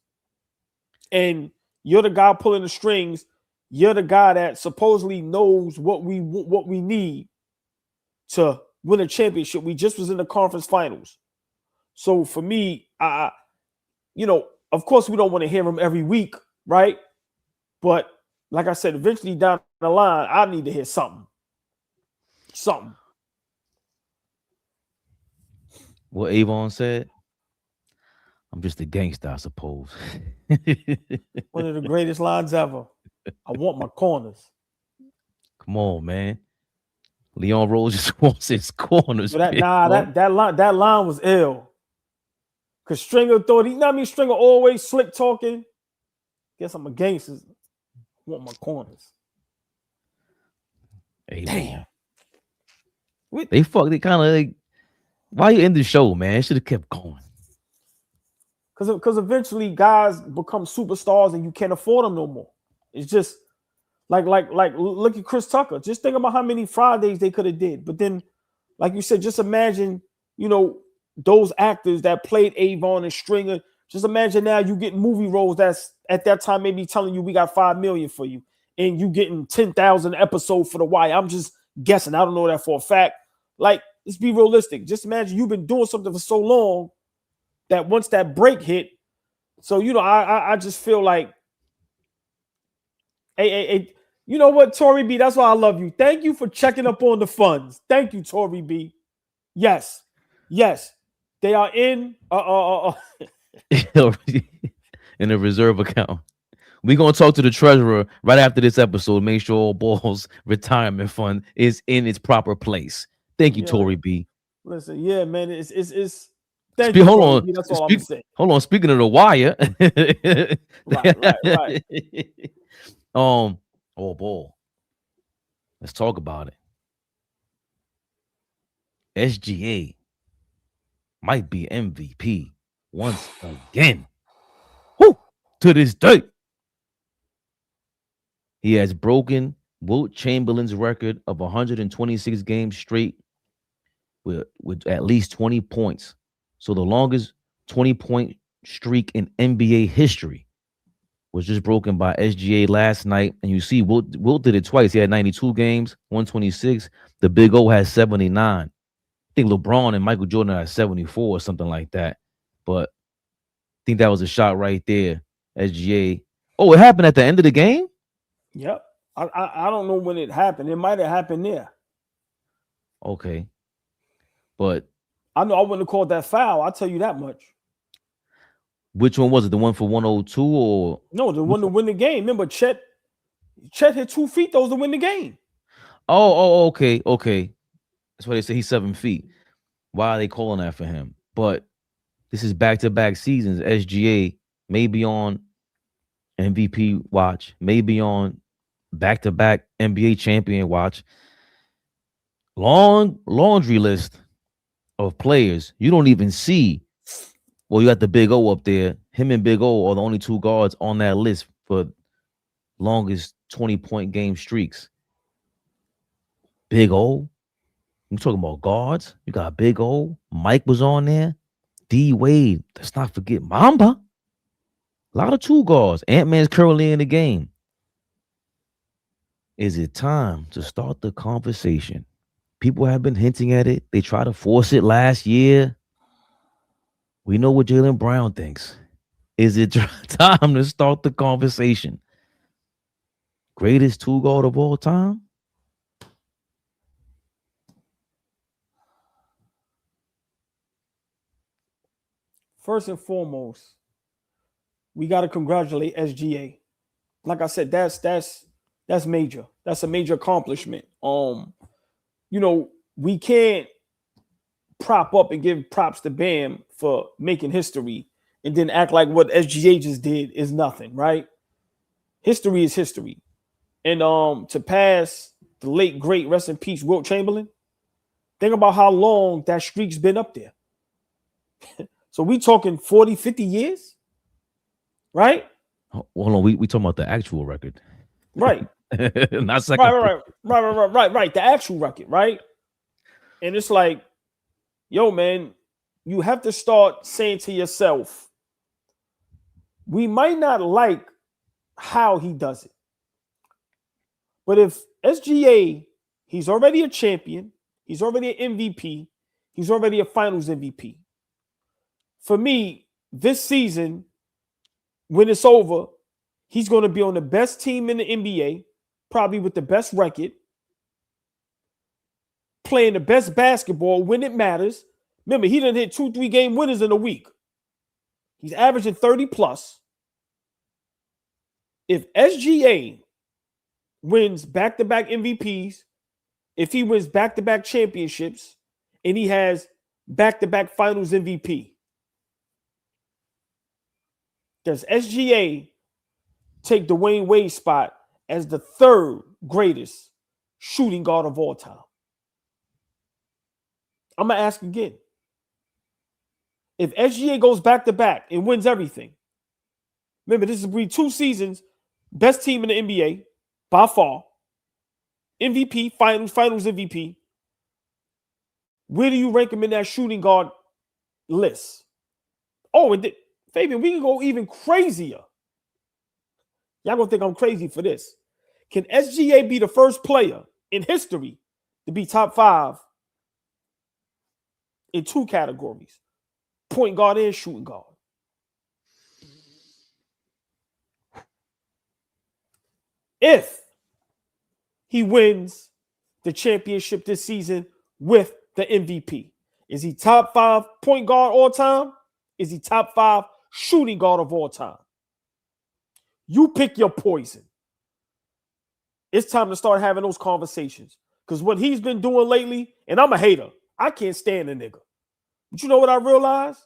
And you're the guy pulling the strings. You're the guy that supposedly knows what we need to win a championship. We just was in the conference finals. So for me, of course we don't want to hear him every week, right? But like I said, eventually down the line, I need to hear something. Something. What Avon said? I'm just a gangster, I suppose. One of the greatest lines ever. I want my corners. Come on, man. Leon Rose just wants his corners. That line was ill. Cause Stringer thought Stringer always slick talking. Guess I'm a gangster. I want my corners. Hey, damn. They kind of like. Why you end the show, man? Should have kept going. Because eventually guys become superstars and you can't afford them no more. It's just like look at Chris Tucker. Just think about how many Fridays they could have did. But then, like you said, just imagine, those actors that played Avon and Stringer. Just imagine now you get movie roles that's at that time maybe telling you we got $5 million for you, and you getting 10,000 episodes for The Wire. I'm just guessing. I don't know that for a fact. Like, let's be realistic. Just imagine you've been doing something for so long that once that break hit, so I just feel like, hey, you know what, Tori B, that's why I love you. Thank you for checking up on the funds. Thank you, Tori B. Yes, they are in in a reserve account. We're gonna talk to the treasurer right after this episode. Make sure AllBall's retirement fund is in its proper place. Thank you, Tori B. Listen, yeah, man, it's Thank you, hold brother on. B. That's all I'm saying. Hold on. Speaking of the wire. Right. Oh, ball. Let's talk about it. SGA might be MVP once again. Woo! To this day. He has broken Wilt Chamberlain's record of 126 games straight with at least 20 points. So the longest 20-point streak in NBA history was just broken by SGA last night. And you see, Wilt did it twice. He had 92 games, 126. The Big O has 79. I think LeBron and Michael Jordan had 74 or something like that. But I think that was a shot right there. SGA. Oh, it happened at the end of the game? Yep. I don't know when it happened. It might have happened there. Okay. But I know I wouldn't have called that foul. I'll tell you that much. Which one was it? The one for 102 or no? The one to win the game. Remember, Chet hit 2 feet those to win the game. Okay. That's why they say he's 7 feet. Why are they calling that for him? But this is back-to-back seasons. SGA may be on MVP watch, may be on back-to-back NBA champion watch. Long laundry list of players you don't even see. Well, you got the Big O up there. Him and Big O are the only two guards on that list for longest 20-point game streaks. Big O. I'm talking about guards. You got Big O. Mike was on there. D Wade. Let's not forget Mamba. A lot of two guards. Ant-Man's currently in the game. Is it time to start the conversation? People have been hinting at it. They tried to force it last year. We know what Jaylen Brown thinks. Is it time to start the conversation? Greatest two guard of all time? First and foremost, we got to congratulate SGA. Like I said, that's major. That's a major accomplishment. We can't prop up and give props to Bam for making history and then act like what SGA just did is nothing, right? History is history. And to pass the late, great, rest in peace, Wilt Chamberlain, think about how long that streak's been up there. So we talking 40, 50 years, right? Hold on, we talking about the actual record. Right. Not second. Right. The actual record, right? And it's like, yo, man, you have to start saying to yourself, we might not like how he does it. But if SGA, he's already a champion, he's already an MVP, he's already a finals MVP. For me, this season, when it's over, he's going to be on the best team in the NBA, probably with the best record, playing the best basketball when it matters. Remember, he didn't hit 2-3 game winners in a week. He's averaging 30 plus. If SGA wins back-to-back MVPs, if he wins back-to-back championships, and he has back-to-back finals MVP, does SGA take Dwayne Wade's spot as the third greatest shooting guard of all time? I'm going to ask again. If SGA goes back-to-back and wins everything, remember, this will be 2 seasons, best team in the NBA by far, MVP, finals MVP. Where do you rank him in that shooting guard list? Oh, and Fabian, we can go even crazier. Y'all gonna think I'm crazy for this. Can SGA be the first player in history to be top 5 in 2 categories? Point guard and shooting guard. If he wins the championship this season with the MVP, is he top 5 point guard all time? Is he top 5 shooting guard of all time? You pick your poison. It's time to start having those conversations. Because what he's been doing lately, and I'm a hater. I can't stand the nigga. But you know what I realized?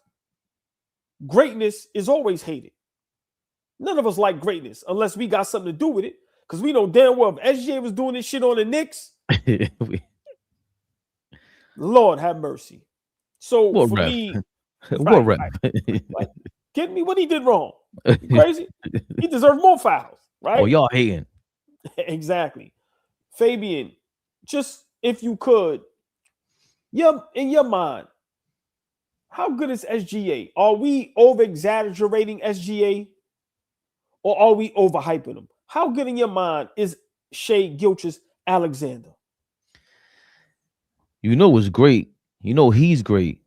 greatness is always hated. None of us like greatness unless we got something to do with it. Because we know damn well if SGA was doing this shit on the Knicks, Lord have mercy. So what for rep? me, What rep? Like, get me what he did wrong. You crazy? He deserved more fouls, right? Oh, y'all hating. Exactly. Fabian, just if you could, in your mind, how good is SGA? Are we over-exaggerating SGA or are we overhyping him? How good in your mind is Shai Gilgeous-Alexander? You know what's great? You know he's great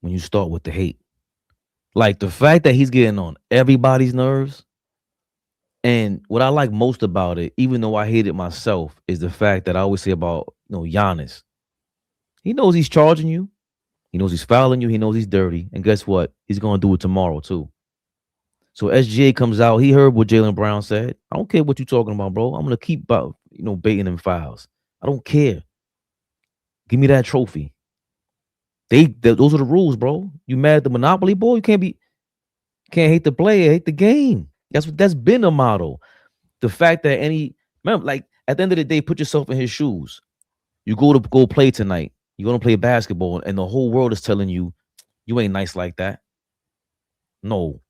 when you start with the hate. Like the fact that he's getting on everybody's nerves. And what I like most about it, even though I hate it myself, is the fact that I always say about Giannis. He knows he's charging you. He knows he's fouling you. He knows he's dirty. And guess what? He's going to do it tomorrow too. So SGA comes out. He heard what Jaylen Brown said. I don't care what you're talking about, bro. I'm going to keep baiting them fouls. I don't care. Give me that trophy. Those are the rules, bro. You mad at the monopoly, boy? You can't hate the player, hate the game. That's been a model. The fact that remember, like at the end of the day, put yourself in his shoes. You go play tonight. You're gonna play basketball, and the whole world is telling you ain't nice like that. No,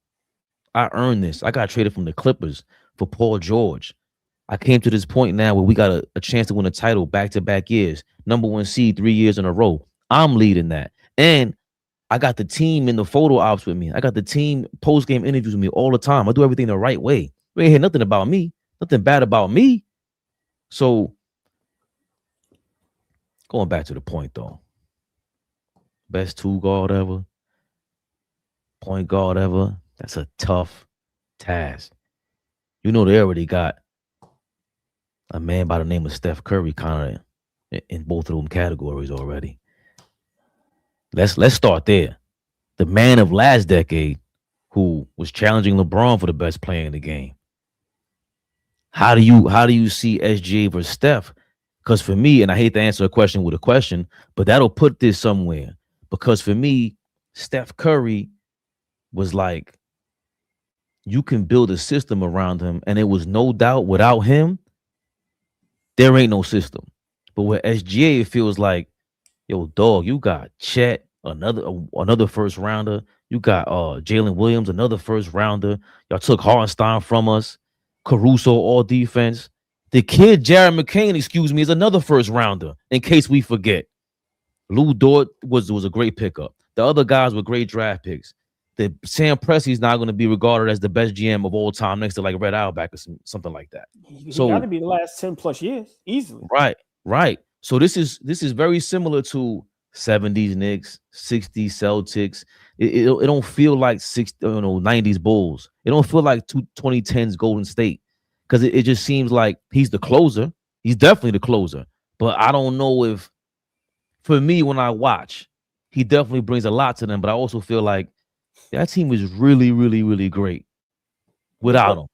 I earned this. I got traded from the Clippers for Paul George. I came to this point now where we got a chance to win a title back-to-back years. Number 1 seed 3 years in a row. I'm leading that. And I got the team in the photo ops with me. I got the team post-game interviews with me all the time. I do everything the right way. You ain't hear nothing about me. Nothing bad about me. So, going back to the point, though. Best 2 guard ever. Point guard ever. That's a tough task. They already got a man by the name of Steph Curry kind of in both of them categories already. Let's start there. The man of last decade who was challenging LeBron for the best player in the game. How do you see SGA versus Steph? Because for me, and I hate to answer a question with a question, but that'll put this somewhere. Because for me, Steph Curry was like, you can build a system around him, and it was no doubt without him, there ain't no system. But with SGA, it feels like, yo, dog, you got Chet, another first rounder. You got Jalen Williams, another first rounder. Y'all took Hartenstein from us. Caruso, all defense. The kid, Jared McCain, is another first rounder, in case we forget. Lou Dort was a great pickup. The other guys were great draft picks. The Sam Presti's not going to be regarded as the best GM of all time next to like Red Auerbach or something like that. He got to be the last 10 plus years, easily. Right. So this is very similar to 70s Knicks, 60s Celtics. It don't feel like 90s Bulls. It don't feel like 2010s Golden State, because it just seems like he's the closer. He's definitely the closer. But I don't know if, for me, when I watch, he definitely brings a lot to them. But I also feel like that team is really, really, really great without him.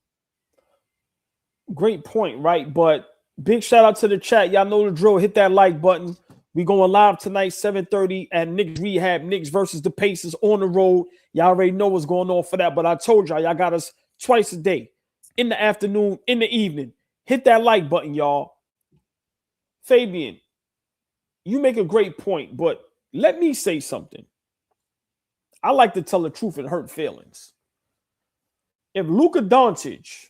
Great point, right? But big shout out to the chat. Y'all know the drill. Hit that like button. We going live tonight, 7:30 at Knicks Rehab. Knicks versus the Pacers on the road. Y'all already know what's going on for that. But I told y'all got us twice a day, in the afternoon, in the evening. Hit that like button, y'all. Fabian, you make a great point, but let me say something. I like to tell the truth and hurt feelings. If Luka Doncic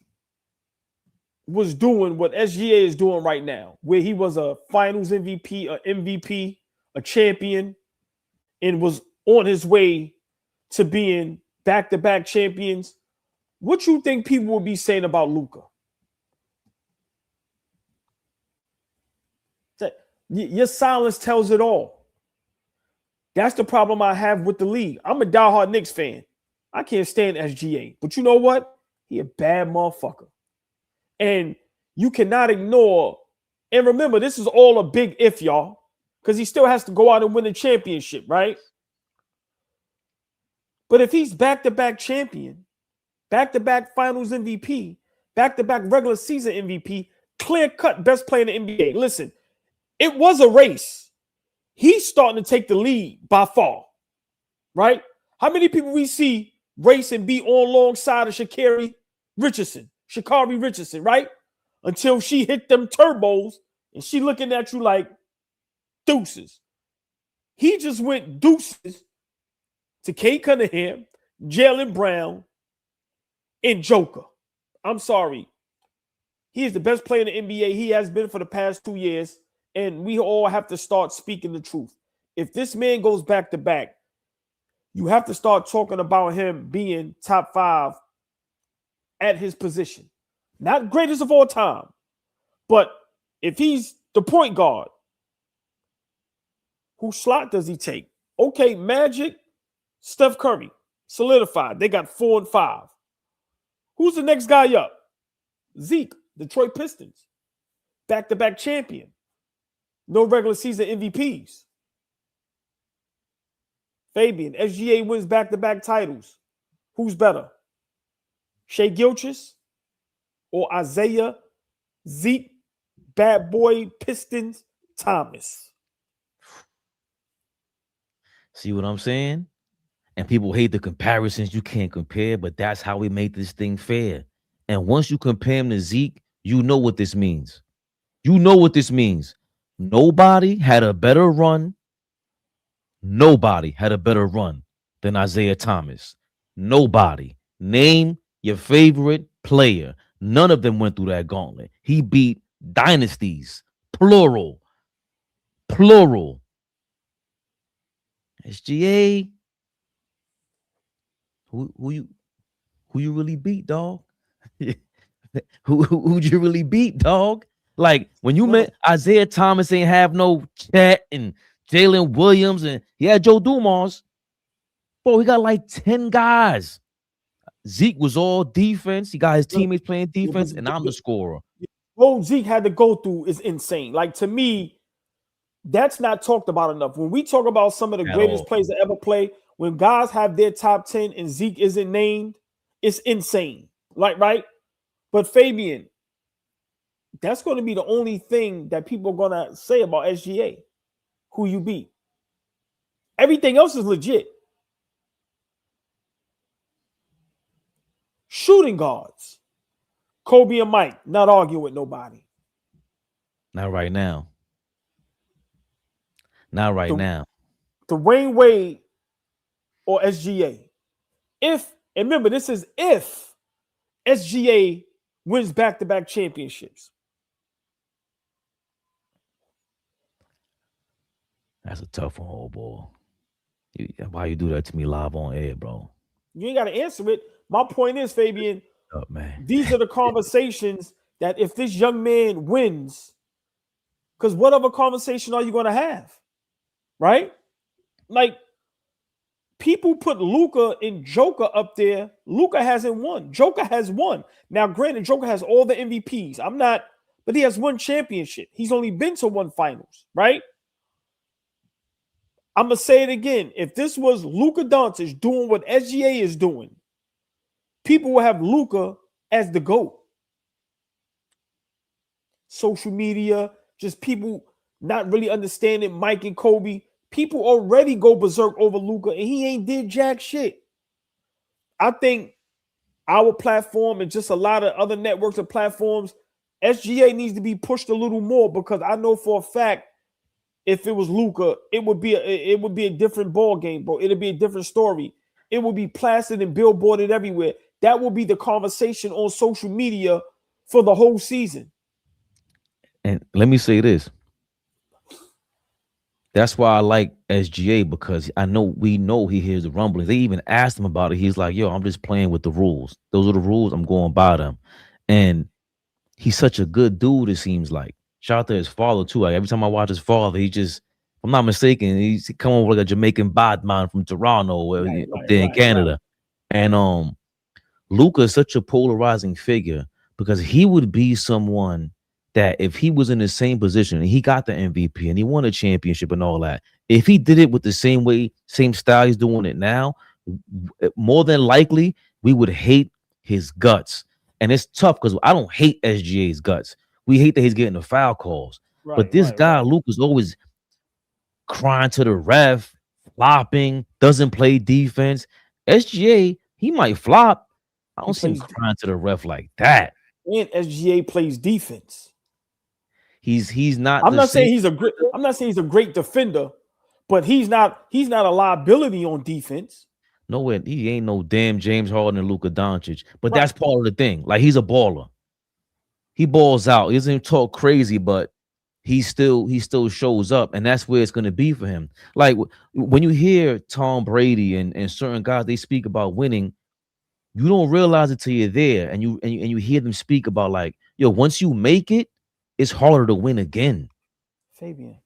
was doing what SGA is doing right now, where he was a finals MVP, a champion, and was on his way to being back-to-back champions, what you think people would be saying about Luka? Your silence tells it all. That's the problem I have with the league. I'm a diehard Knicks fan. I can't stand SGA. But you know what? He a bad motherfucker. And you cannot ignore, and remember, this is all a big if, y'all, because he still has to go out and win a championship, right? But if he's back-to-back champion, back-to-back finals MVP, back-to-back regular season MVP, clear-cut best player in the NBA. Listen, it was a race. He's starting to take the lead by far, right? How many people we see race and be on alongside of Sha'Carri Richardson, right? Until she hit them turbos and she looking at you like deuces. He just went deuces to Kate Cunningham, Jaylen Brown, and Joker. I'm sorry. He is the best player in the NBA. He has been for the past 2 years, and we all have to start speaking the truth. If this man goes back to back, you have to start talking about him being top 5 at his position. Not greatest of all time, but if he's the point guard, whose slot does he take? Okay, Magic, Steph Curry, solidified. They got 4 and 5. Who's the next guy up? Zeke, Detroit Pistons, back-to-back champion. No regular season MVPs. Fabian, SGA wins back-to-back titles. Who's better? Shai Gilgeous or Isaiah Zeke, bad boy Pistons Thomas? See what I'm saying? And people hate the comparisons. You can't compare, but that's how we make this thing fair. And once you compare him to Zeke, you know what this means. You know what this means. Nobody had a better run. Nobody had a better run than Isaiah Thomas. Nobody. Name your favorite player. None of them went through that gauntlet. He beat dynasties. Plural. SGA. Who you really beat, dog? Who'd you really beat, dog? Like when you met Isaiah Thomas, ain't have no Chet and Jalen Williams, and he had Joe Dumars. Bro, he got like 10 guys. Zeke was all defense. He got his teammates playing defense, and I'm the scorer. What Zeke had to go through is insane. Like, to me, that's not talked about enough. When we talk about some of the greatest players that ever play, when guys have their top 10 and Zeke isn't named, it's insane. Like, right? But Fabian, that's going to be the only thing that people are going to say about SGA, who you beat. Everything else is legit. Shooting guards, Kobe and Mike, not arguing with nobody. Not right now. Not right now. Dwayne Wade or SGA. And remember, this is if SGA wins back-to-back championships. That's a tough one, old boy. Why you do that to me live on air, bro? You ain't got to answer it. My point is, Fabian, man. These are the conversations that if this young man wins, because what other conversation are you going to have? Right? Like, people put Luka and Joker up there. Luka hasn't won. Joker has won. Now, granted, Joker has all the MVPs. But he has one championship. He's only been to one finals, right? I'm going to say it again. If this was Luka Doncic doing what SGA is doing, people will have Luka as the GOAT. Social media, just people not really understanding Mike and Kobe. People already go berserk over Luka, and he ain't did jack shit. I think our platform and just a lot of other networks and platforms, SGA needs to be pushed a little more, because I know for a fact if it was Luka, it would be a different ball game, bro. It'd be a different story. It would be plastered and billboarded everywhere. That will be the conversation on social media for the whole season. And let me say this. That's why I like SGA, because we know he hears the rumblings. They even asked him about it. He's like, yo, I'm just playing with the rules. Those are the rules. I'm going by them. And he's such a good dude, it seems like. Shout out to his father, too. Like, every time I watch his father, he just, if I'm not mistaken, he's come over like a Jamaican badman from Toronto, up there in Canada. Right. And Luka is such a polarizing figure, because he would be someone that if he was in the same position and he got the MVP and he won a championship and all that, if he did it with the same way, same style he's doing it now, more than likely we would hate his guts. And it's tough because I don't hate SGA's guts. We hate that he's getting the foul calls. Right, but this guy, Luke, is always crying to the ref, flopping, doesn't play defense. SGA He might flop. I don't He see him plays crying to the ref like that. and SGA plays defense. He's not. I'm the not saying same. he's a great. I'm not saying he's a great defender, but he's not a liability on defense. Nowhere. He ain't no damn James Harden and Luka Doncic. But Right. that's part of the thing. Like, he's a baller. He balls out. He doesn't talk crazy, but he still shows up, and that's where it's going to be for him. Like, when you hear Tom Brady and certain guys, they speak about winning, you don't realize it till you're there, and you hear them speak about, like, yo, once you make it, it's harder to win again. Fabian.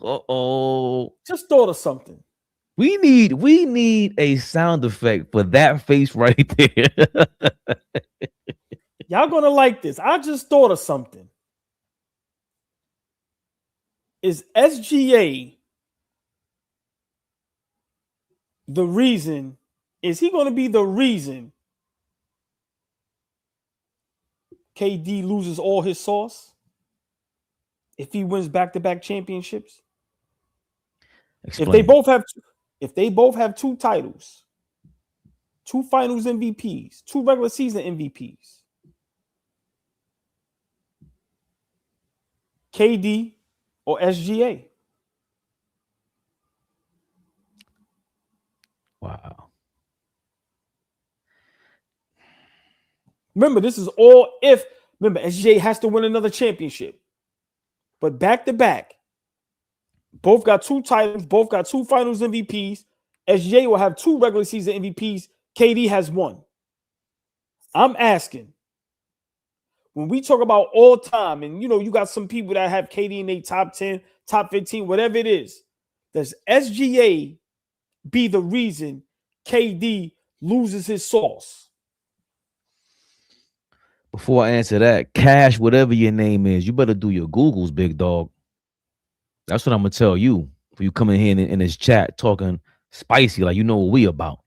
Uh-oh. Just thought of something. We need a sound effect for that face right there. Y'all gonna like this. I just thought of something. Is SGA the reason? Is he going to be the reason KD loses all his sauce if he wins back-to-back championships? Explain. If they both have 2 titles, 2 finals MVPs, 2 regular season MVPs, KD or SGA? Wow. Remember, this is all if. Remember, SGA has to win another championship. But back-to-back, both got 2 titles, both got 2 finals MVPs. SGA will have 2 regular season MVPs. KD has 1. I'm asking, when we talk about all time, and you got some people that have KD in their top 10, top 15, whatever it is, does SGA be the reason KD loses his sauce? Before I answer that, Cash, whatever your name is, you better do your Googles, big dog. That's what I'm gonna tell you. For you coming here in this chat talking spicy, like you know what we about.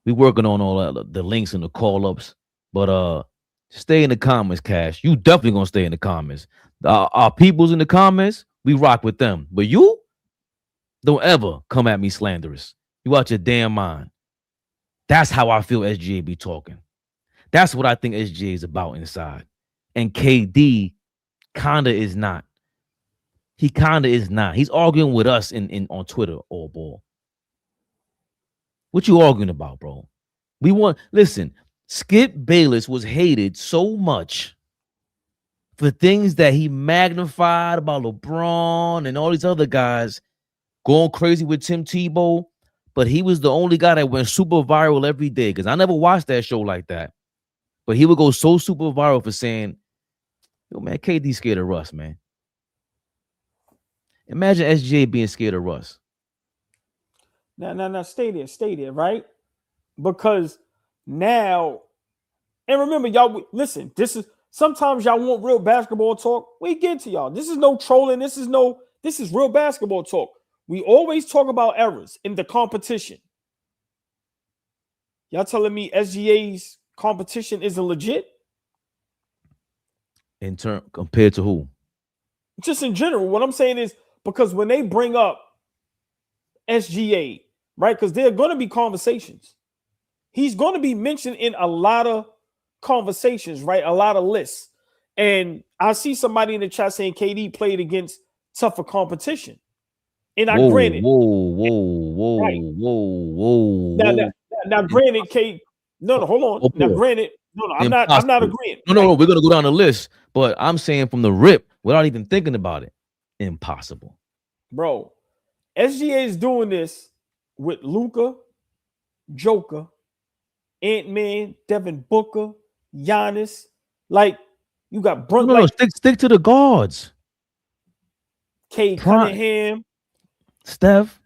We working on all the links and the call-ups, but stay in the comments, Cash. You definitely gonna stay in the comments. Our peoples in the comments, we rock with them. But you don't ever come at me slanderous. You out your damn mind. That's how I feel SGA be talking. That's what I think SGA is about inside. And KD kinda is not. He kinda is not. He's arguing with us on Twitter, AllBall. What you arguing about, bro? Listen, Skip Bayless was hated so much for things that he magnified about LeBron and all these other guys going crazy with Tim Tebow, but he was the only guy that went super viral every day because I never watched that show like that. But he would go so super viral for saying, yo, man, KD scared of Russ, man. Imagine SGA being scared of Russ. Now, stay there, right? Because now, and remember, y'all, listen, this is sometimes y'all want real basketball talk. We get to y'all. This is no trolling. This is real basketball talk. We always talk about errors in the competition. Y'all telling me SGA's competition isn't legit? In turn, compared to who? Just in general, what I'm saying is because when they bring up SGA, right? Because there are going to be conversations. He's going to be mentioned in a lot of conversations, right? A lot of lists. And I see somebody in the chat saying KD played against tougher competition. And I granted. Whoa. Now granted, K. No, hold on. Okay. Now, granted, I'm not agreeing. No, we're gonna go down the list, but I'm saying from the rip, without even thinking about it, impossible. Bro, SGA is doing this with Luka, Joker, Ant-Man, Devin Booker, Giannis. Like, you got Brunt. No, stick to the guards. Cade Cunningham, Steph,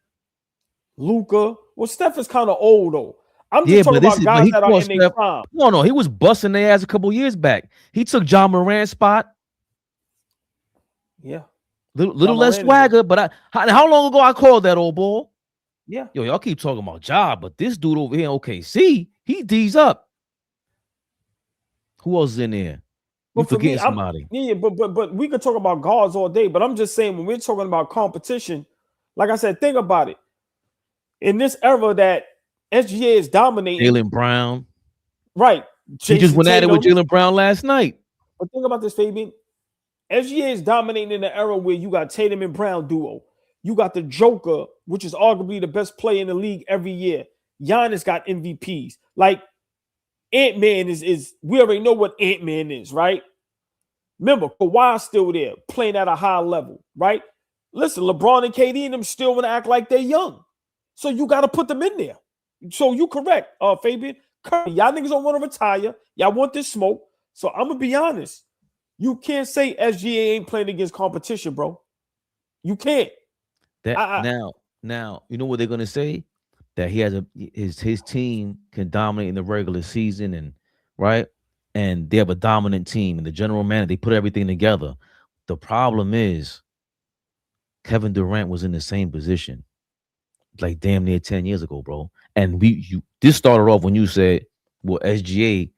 Luka. Well, Steph is kind of old though. I'm just talking about guys that are in their prime. No, he was busting their ass a couple years back. He took John Morant's spot. Yeah, little less swagger, but how long ago I called that, old boy? Yeah. Yo, y'all keep talking about Ja, but this dude over here in OKC, he D's up. Who else is in there? You forgetting somebody? Yeah, but we could talk about guards all day. But I'm just saying when we're talking about competition, like I said, think about it. in this era that SGA is dominating. Jaylen Brown. Right. He just went at it with Jaylen Brown last night. But think about this, Fabian. SGA is dominating in the era where you got Tatum and Brown duo. You got the Joker, which is arguably the best player in the league every year. Giannis got MVPs. Like, Ant-Man is we already know what Ant-Man is, right? Remember, Kawhi's still there, playing at a high level, right? Listen, LeBron and KD and them still want to act like they're young. So you got to put them in there. So you correct, Fabian. Curry, y'all niggas don't want to retire. Y'all want this smoke. So I'm going to be honest. You can't say SGA ain't playing against competition, bro. You can't. Now, you know what they're going to say? That he has his team can dominate in the regular season, and right, and they have a dominant team, and the general manager, they put everything together. The problem is Kevin Durant was in the same position like damn near 10 years ago, bro. And this started off when you said, well, SGA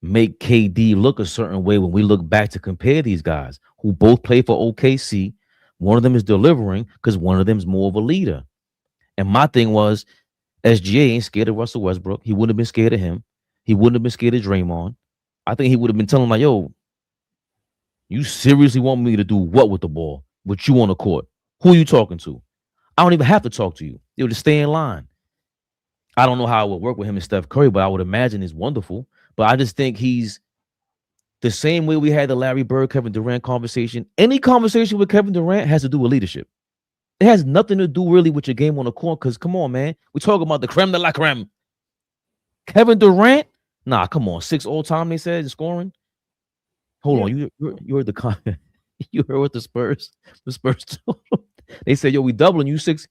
make KD look a certain way when we look back to compare these guys who both play for OKC. One of them is delivering because one of them is more of a leader. And my thing was, SGA ain't scared of Russell Westbrook. He wouldn't have been scared of him. He wouldn't have been scared of Draymond. I think he would have been telling him, like, yo, you seriously want me to do what with the ball? With you on the court? Who are you talking to? I don't even have to talk to you. They would just stay in line. I don't know how it would work with him and Steph Curry, but I would imagine it's wonderful. But I just think he's the same way we had the Larry Bird, Kevin Durant conversation. Any conversation with Kevin Durant has to do with leadership. It has nothing to do really with your game on the court, because come on, man. We're talking about the creme de la creme. Kevin Durant? Nah, come on. 6 all-time, they said, in scoring. Hold on. You heard the comment. You heard what the Spurs told them? They said, yo, we doubling you 6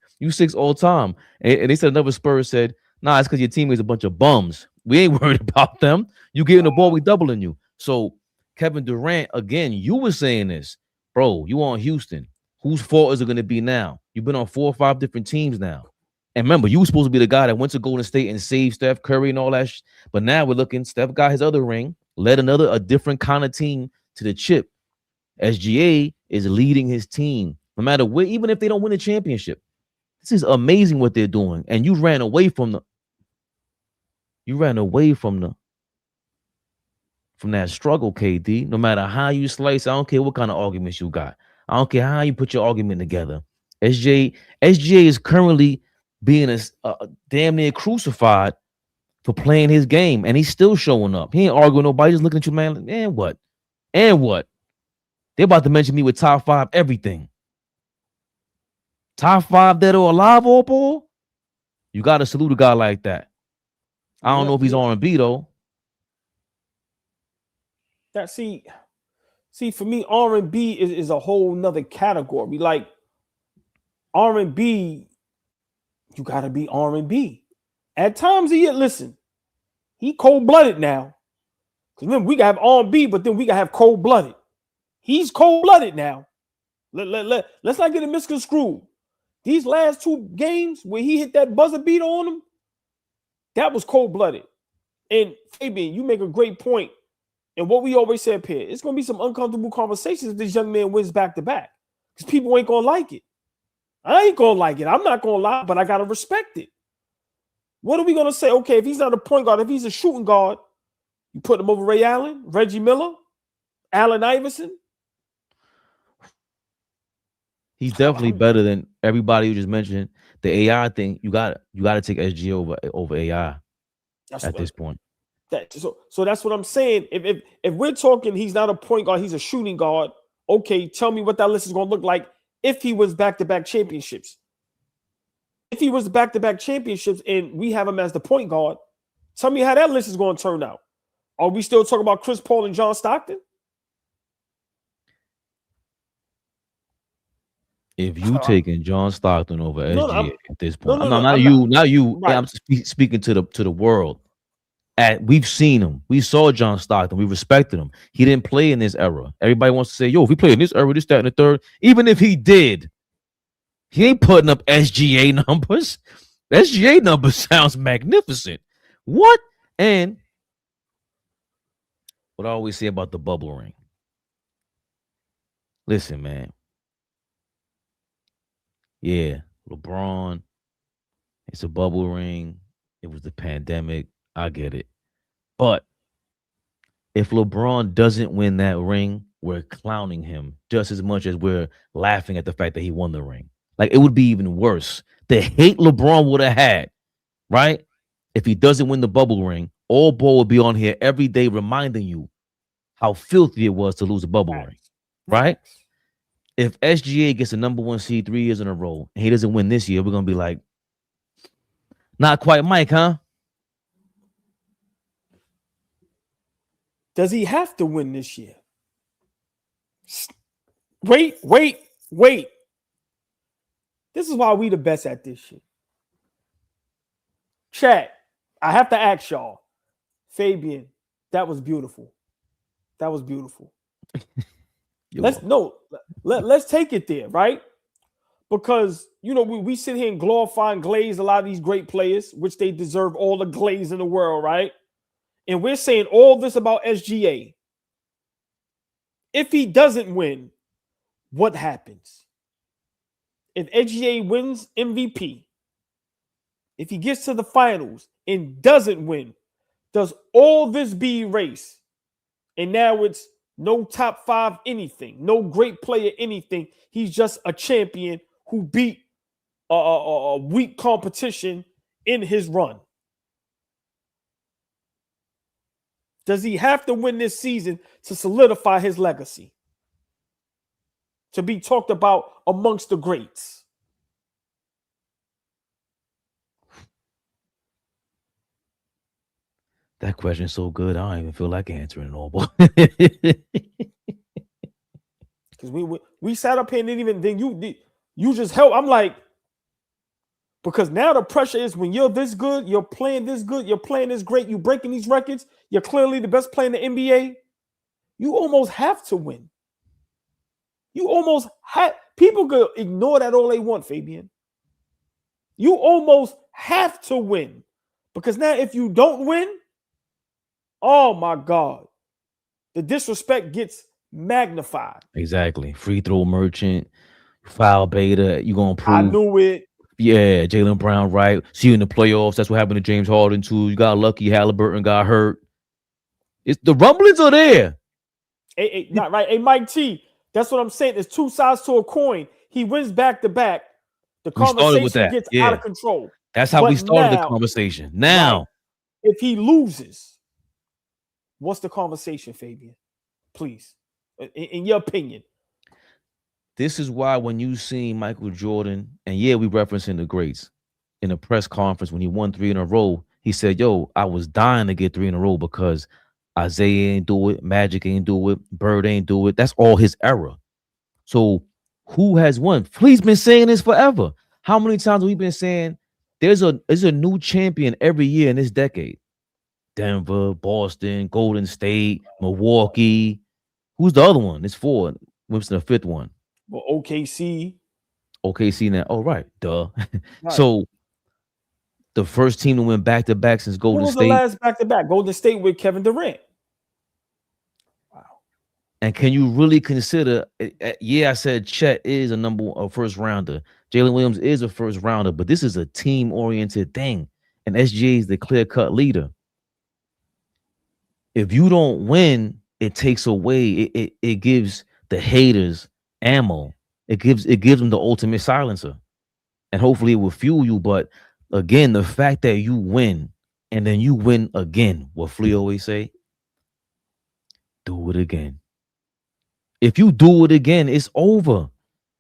all-time. And they said another Spurs said, nah, it's because your team is a bunch of bums. We ain't worried about them. You getting the ball, we doubling you. So Kevin Durant, again, you were saying this. Bro, you on Houston. Whose fault is it going to be now? You've been on 4 or 5 different teams now. And remember, you were supposed to be the guy that went to Golden State and saved Steph Curry and all that. But now we're looking, Steph got his other ring, led a different kind of team to the chip. SGA is leading his team, no matter where, even if they don't win a championship. This is amazing what they're doing. And you ran away from that struggle, KD. No matter how you slice, I don't care what kind of arguments you got. I don't care how you put your argument together. SGA is currently being a damn near crucified for playing his game, and he's still showing up. He ain't arguing nobody, just looking at you, man. And what? They're about to mention me with top 5 everything. Top 5 dead or alive, AllBall? You got to salute a guy like that. I don't know if he's R&B, though. See, for me, R&B is a whole nother category. Like, R&B, you got to be R&B. At times, he cold-blooded now. Because remember, we got to have R&B, but then we got to have cold-blooded. He's cold-blooded now. Let's not get it misconstrued. These last 2 games where he hit that buzzer beater on him, that was cold-blooded. And Fabian, you make a great point. And what we always say up here, it's going to be some uncomfortable conversations if this young man wins back-to-back. Because people ain't going to like it. I ain't going to like it. I'm not going to lie, but I got to respect it. What are we going to say? Okay, if he's not a point guard, if he's a shooting guard, you put him over Ray Allen, Reggie Miller, Allen Iverson? He's definitely better than everybody you just mentioned. The AI thing, you got to take SGA over AI at this point. So that's what I'm saying. If we're talking he's not a point guard, he's a shooting guard, okay, tell me what that list is going to look like if he was back-to-back championships. If he was back-to-back championships and we have him as the point guard, tell me how that list is going to turn out. Are we still talking about Chris Paul and John Stockton? If you taking John Stockton over SGA at this point, not you. Right. I'm speaking to the world. We've seen him. We saw John Stockton. We respected him. He didn't play in this era. Everybody wants to say, yo, if he played in this era, this, that, and the third. Even if he did, he ain't putting up SGA numbers. SGA numbers sounds magnificent. What? And what I always say about the bubble ring. Listen, man. Yeah, LeBron It's a bubble ring. It was the pandemic. I get it. But if LeBron doesn't win that ring, we're clowning him just as much as we're laughing at the fact that he won the ring. Like, it would be even worse. The hate LeBron would have had, right? If he doesn't win the bubble ring, AllBall would be on here every day reminding you how filthy it was to lose a bubble ring, right? If SGA gets a number 1 seed 3 years in a row and he doesn't win this year, we're going to be like, not quite Mike, huh? Does he have to win this year? Wait. This is why we the best at this shit. Chat, I have to ask y'all. Fabian, that was beautiful. That was beautiful. Let's take it there, right? Because, you know, we sit here and glorify and glaze a lot of these great players, which they deserve all the glaze in the world, right? And we're saying all this about SGA. If he doesn't win, what happens? If SGA wins MVP, if he gets to the finals and doesn't win, does all this be erased? And now it's no top 5 anything, no great player anything. He's just a champion who beat a weak competition in his run. Does he have to win this season to solidify his legacy? To be talked about amongst the greats? That question is so good, I don't even feel like answering it all. Because we sat up here and didn't even think you just help. I'm like, because now the pressure is when you're this good, you're playing this good, you're playing this great, you're breaking these records, you're clearly the best player in the NBA. You almost have to win. You almost have. People could ignore that all they want, Fabian. You almost have to win. Because now if you don't win, oh my God, the disrespect gets magnified. Exactly. Free throw merchant, foul beta, you're going to prove. I knew it. Yeah, Jaylen Brown, right? See you in the playoffs. That's what happened to James Harden, too. You got lucky. Halliburton got hurt. It's the rumblings are there. Not right. Hey, Mike T, that's what I'm saying. There's 2 sides to a coin. He wins back-to-back. The conversation gets out of control. That's how we started the conversation. Now, right, if he loses, what's the conversation, Fabian? Please, in your opinion. This is why when you see Michael Jordan, and yeah, we referencing the greats, in a press conference when he won 3 in a row, he said, yo, I was dying to get 3 in a row because Isaiah ain't do it, Magic ain't do it, Bird ain't do it. That's all his era. So who has won? He's been saying this forever. How many times have we been saying there's a new champion every year in this decade? Denver, Boston, Golden State, Milwaukee. Who's the other one? It's 4. What's the 5th one? Well, OKC now. Oh, right. Duh. Right. So the first team to win back-to-back since Golden State. Who was the last back-to-back? Golden State with Kevin Durant. Wow. And can you really consider, yeah, I said Chet is a first rounder. Jalen Williams is a first rounder, but this is a team-oriented thing. And SGA is the clear-cut leader. If you don't win, it takes away, it gives the haters ammo. It gives them the ultimate silencer, and hopefully it will fuel you. But again, the fact that you win and then you win again, what Flea always say, do it again. If you do it again, it's over.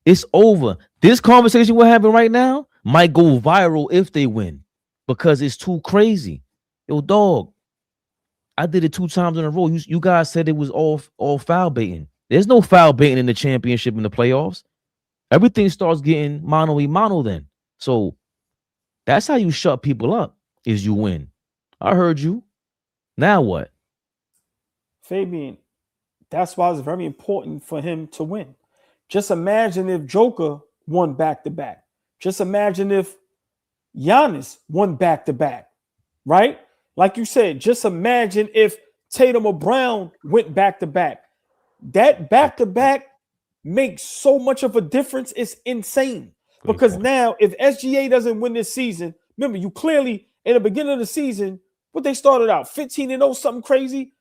It's over. This conversation we're having right now might go viral if they win because it's too crazy. Yo, dog, I did it 2 times in a row. You guys said it was all foul baiting. There's no foul baiting in the championship in the playoffs. Everything starts getting mano-a-mano then. So that's how you shut people up, is you win. I heard you. Now what? Fabian, that's why it's very important for him to win. Just imagine if Joker won back-to-back. Just imagine if Giannis won back-to-back, right? Like you said, just imagine if Tatum or Brown went back-to-back. That back-to-back makes so much of a difference. It's insane. Because now, if SGA doesn't win this season, Remember, you clearly in the beginning of the season, what they started out 15-0, something crazy.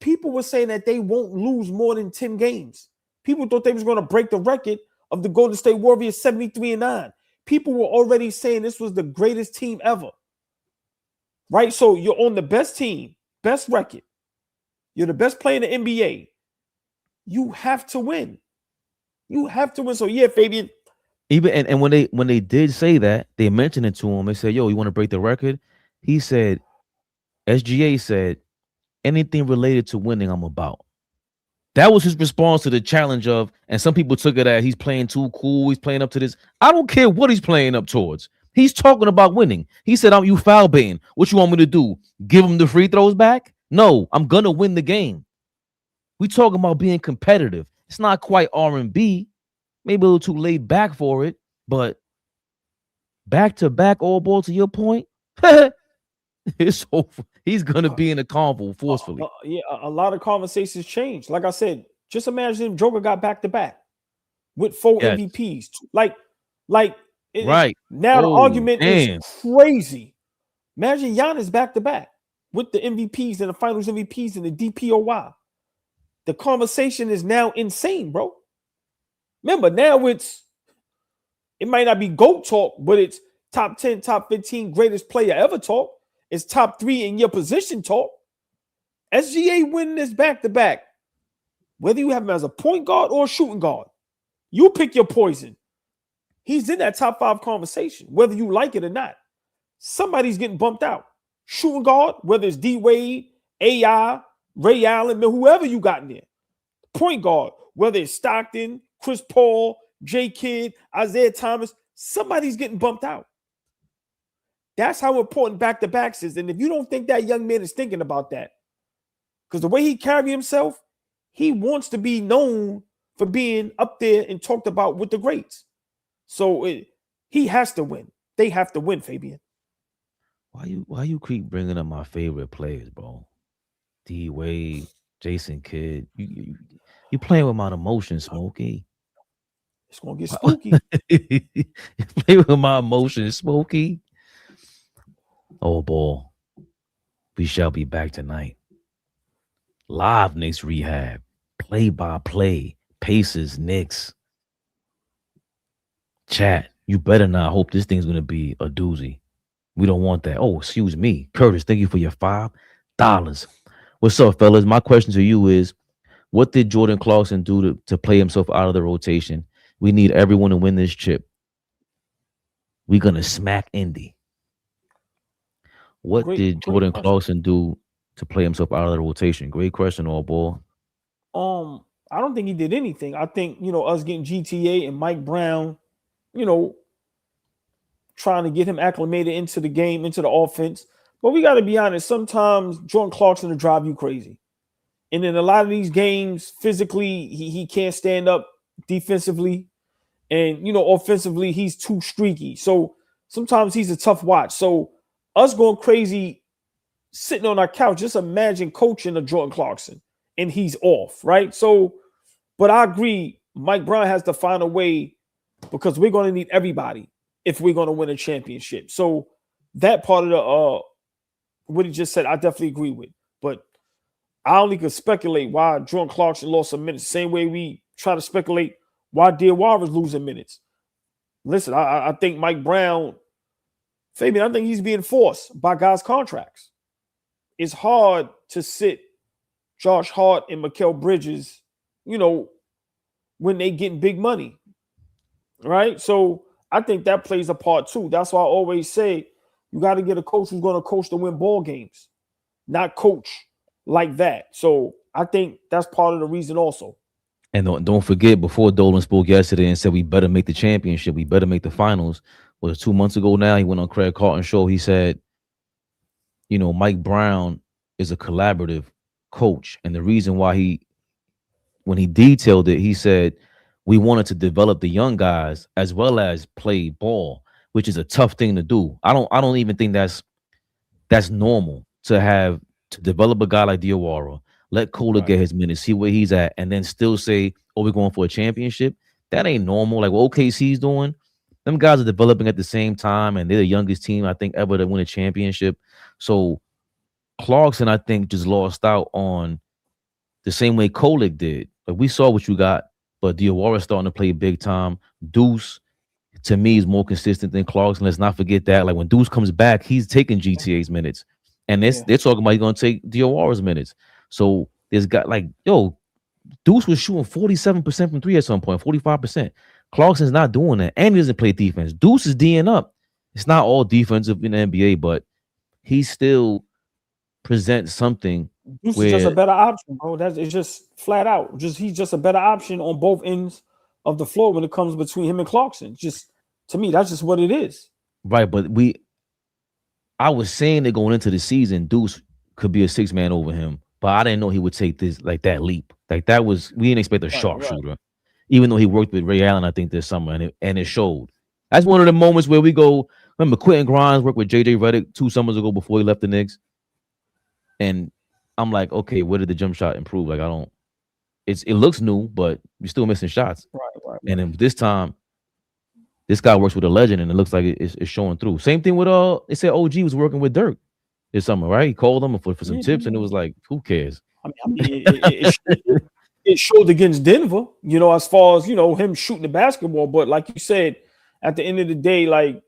People were saying that they won't lose more than 10 games. People thought they was going to break the record of the Golden State Warriors 73-9. People were already saying this was the greatest team ever. Right? So you're on the best team, best record. You're the best player in the NBA. You have to win. You have to win. So yeah, Fabian. Even and when they did say that, they mentioned it to him. They said, "Yo, you want to break the record?" He said, "SGA said anything related to winning, I'm about." That was his response to the challenge of, and some people took it as he's playing too cool. He's playing up to this. I don't care what he's playing up towards. He's talking about winning. He said, "I'm you foul baiting. What you want me to do? Give him the free throws back? No, I'm gonna win the game." We talking about being competitive. It's not quite R&B, maybe a little too laid back for it, but back to back all ball to your point. It's over. He's gonna be in the convo forcefully. Yeah, a lot of conversations changed. Like I said, just imagine if Joker got back to back with 4 MVPs. Right. Now the argument is crazy. Imagine Giannis back to back with the MVPs and the Finals MVPs and the DPOY. The conversation is now insane, bro. Remember, now it might not be GOAT talk, but it's top 10, top 15 greatest player ever talk. It's top 3 in your position talk. SGA winning this back-to-back. Whether you have him as a point guard or a shooting guard, you pick your poison. He's in that top 5 conversation, whether you like it or not. Somebody's getting bumped out. Shooting guard, whether it's D-Wade, AI, Ray Allen, whoever you got in there. Point guard, whether it's Stockton, Chris Paul, J. Kidd, Isaiah Thomas, somebody's getting bumped out. That's how important back-to-backs is. And if you don't think that young man is thinking about that, because the way he carries himself, he wants to be known for being up there and talked about with the greats. So he has to win. They have to win, Fabian. Why you keep bringing up my favorite players, bro? D Wade, Jason Kidd. You playing with my emotions, Smokey. It's gonna get spooky. You play with my emotions, Smokey. Oh, ball. We shall be back tonight. Live Knicks rehab. Play-by-play. Pacers, Knicks. Chat. You better not hope this thing's going to be a doozy. We don't want that. Oh, excuse me. Curtis, thank you for your $5. What's up, fellas? My question to you is, what did Jordan Clarkson do to play himself out of the rotation? We need everyone to win this chip. We're going to smack Indy. What did Jordan Clarkson do to play himself out of the rotation? Great question, all ball. I don't think he did anything. I think, us getting GTA and Mike Brown, trying to get him acclimated into the game, into the offense. But we got to be honest, sometimes Jordan Clarkson will drive you crazy. And in a lot of these games, physically, he can't stand up defensively. And, offensively, he's too streaky. So sometimes he's a tough watch. So us going crazy, sitting on our couch, just imagine coaching a Jordan Clarkson and he's off, right? So, but I agree, Mike Brown has to find a way because we're going to need everybody if we're going to win a championship. So that part of the what he just said, I definitely agree with. But I only could speculate why Jordan Clarkson lost some minutes. Same way we try to speculate why Diawara was losing minutes. Listen, I think Mike Brown, Fabian, I think he's being forced by guys' contracts. It's hard to sit Josh Hart and Mikal Bridges, when they getting big money, right? So I think that plays a part too. That's why I always say you got to get a coach who's going to coach to win ball games, not coach like that. So I think that's part of the reason also. And don't forget, before Dolan spoke yesterday and said we better make the championship, we better make the finals. Was 2 months ago now, he went on Craig Carton's show. He said, Mike Brown is a collaborative coach. And the reason why when he detailed it, he said, we wanted to develop the young guys as well as play ball, which is a tough thing to do. I don't even think that's normal to develop a guy like Diawara, let Kohler get his minutes, see where he's at, and then still say, oh, we're going for a championship. That ain't normal. Like what OKC's doing, them guys are developing at the same time, and they're the youngest team I think ever to win a championship. So Clarkson, I think, just lost out on the same way Kolick did. Like, we saw what you got, but Diawara starting to play big time. Deuce, to me, is more consistent than Clarkson. Let's not forget that. Like, when Deuce comes back, he's taking GTA's minutes, and they're talking about he's going to take Diawara's minutes. So there's got like, yo, Deuce was shooting 47% from three at some point, 45%. Clarkson's not doing that, and he doesn't play defense. Deuce is D'ing up. It's not all defensive in the NBA, but he still presents something. Deuce is just a better option, bro. It's just flat out. He's just a better option on both ends of the floor when it comes between him and Clarkson. Just to me, that's just what it is. Right, but I was saying that going into the season, Deuce could be a 6-man over him, but I didn't know he would take this like that leap. Like that was, we didn't expect a sharpshooter, even though he worked with Ray Allen, I think, this summer, and it showed. That's one of the moments where we go. Remember, Quentin Grimes worked with JJ Redick 2 summers ago before he left the Knicks, and I'm like, okay, where did the jump shot improve? Like, it looks new, but you're still missing shots. Right. And then this time, this guy works with a legend, and it looks like it's showing through. Same thing with they said OG was working with Dirk this summer, right? He called him for some tips, and it was like, who cares? I mean, it showed against Denver, as far as him shooting the basketball. But like you said, at the end of the day, like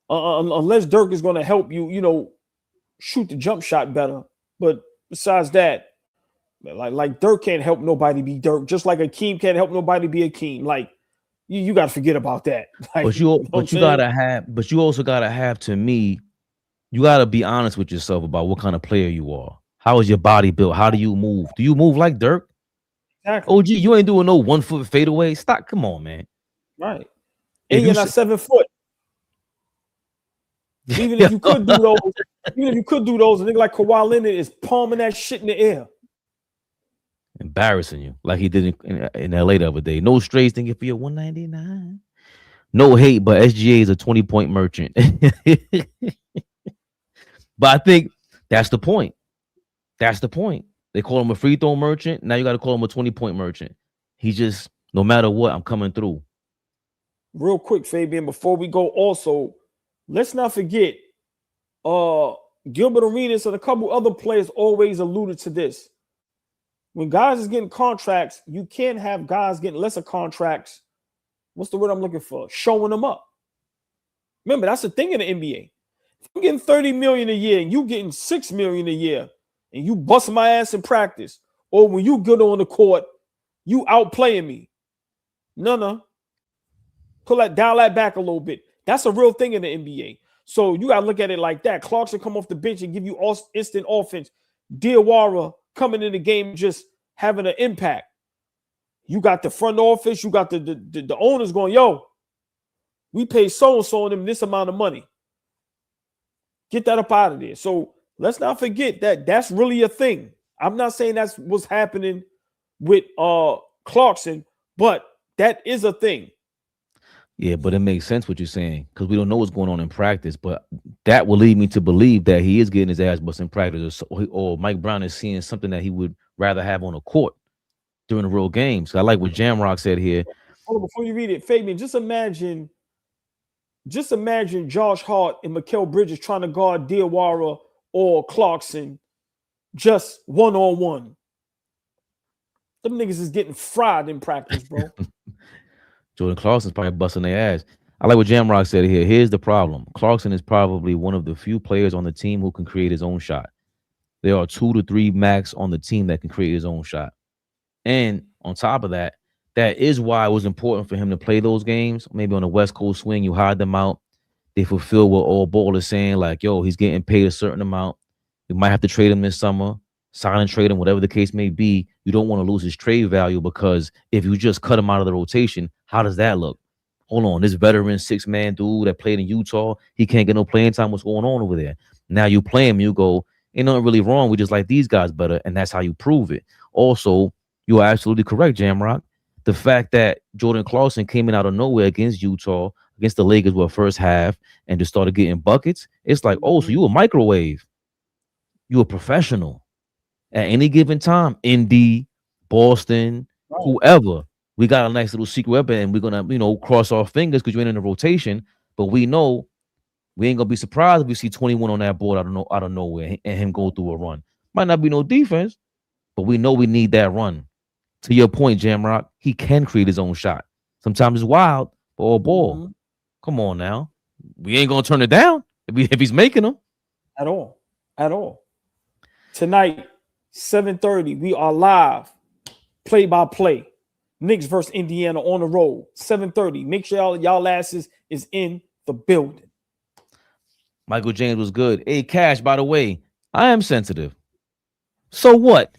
unless Dirk is going to help you, shoot the jump shot better. But besides that, like Dirk can't help nobody be Dirk, just like Akeem can't help nobody be Akeem. Like you got to forget about that. Like, but you also gotta have, to me, you gotta be honest with yourself about what kind of player you are. How is your body built? How do you move? Do you move like Dirk? Exactly. OG, you ain't doing no 1 foot fadeaway. Stop. Come on, man. Right. And you're not 7 foot. Even if you could do those, a nigga like Kawhi Leonard is palming that shit in the air. Embarrassing you, like he did in LA the other day. No straights, thinking for your 199. No hate, but SGA is a 20-point merchant. But I think that's the point. That's the point. They call him a free throw merchant. Now you got to call him a 20-point merchant. He just, no matter what, I'm coming through. Real quick, Fabian, before we go, also, let's not forget, Gilbert Arenas and a couple other players always alluded to this. When guys is getting contracts, you can't have guys getting lesser contracts. What's the word I'm looking for? Showing them up. Remember, that's the thing in the NBA. If I'm getting $30 million a year and you getting $6 million a year, and you bust my ass in practice, or when you get on the court, you outplaying me. No. Dial that back a little bit. That's a real thing in the NBA. So you got to look at it like that. Clarkson come off the bench and give you instant offense. Diawara coming in the game just having an impact. You got the front office. You got the owners going, yo, we pay so-and-so on them this amount of money. Get that up out of there. So let's not forget that that's really a thing. I'm not saying that's what's happening with Clarkson, but that is a thing. Yeah, but it makes sense what you're saying, because we don't know what's going on in practice. But that will lead me to believe that he is getting his ass busted in practice, or Mike Brown is seeing something that he would rather have on a court during the real games. I like what Jamrock said here. Hold on, before you read it, Fabian, just imagine Josh Hart and Mikal Bridges trying to guard Diawara or Clarkson just one-on-one. Them niggas is getting fried in practice, bro. Jordan Clarkson's probably busting their ass. I like what Jamrock said here. Here's the problem. Clarkson is probably one of the few players on the team who can create his own shot. There are 2 to 3 max on the team that can create his own shot. And on top of that, that is why it was important for him to play those games. Maybe on the West Coast swing, you hide them out. They fulfill what AllBall is saying, like, yo, he's getting paid a certain amount. You might have to trade him this summer, sign and trade him, whatever the case may be. You don't want to lose his trade value, because if you just cut him out of the rotation, how does that look? Hold on, this veteran 6-man dude that played in Utah, he can't get no playing time. What's going on over there? Now you play him, you go, ain't nothing really wrong. We just like these guys better, and that's how you prove it. Also, you are absolutely correct, Jamrock. The fact that Jordan Clarkson came in out of nowhere against Utah, against the Lakers, first half, and just started getting buckets, it's like, oh, so you a microwave. You a professional. At any given time, Indy, Boston, whoever, we got a nice little secret weapon, and we're gonna, cross our fingers because you ain't in the rotation. But we know we ain't gonna be surprised if we see 21 on that board out of nowhere and him go through a run. Might not be no defense, but we know we need that run. To your point, Jamrock, he can create his own shot. Sometimes it's wild, but all ball. Mhm. Come on now, we ain't gonna turn it down if he's making them At all. Tonight, 7:30, we are live, play by play. Knicks versus Indiana on the road, 7:30. Make sure y'all asses is in the building. Michael James was good. Hey, Cash, by the way, I am sensitive. So what?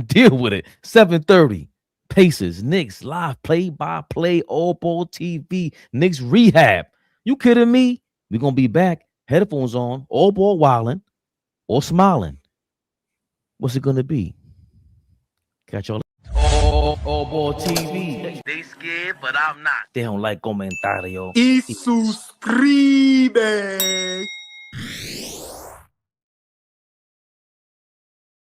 Deal with it. 7:30. Pacers, Knicks, live play-by-play, AllBall TV, Knicks rehab. You kidding me? We're going to be back. Headphones on, AllBall wilding or smiling. What's it going to be? Catch y'all. AllBall TV. They scared, but I'm not. They don't like comentario. Y suscribe.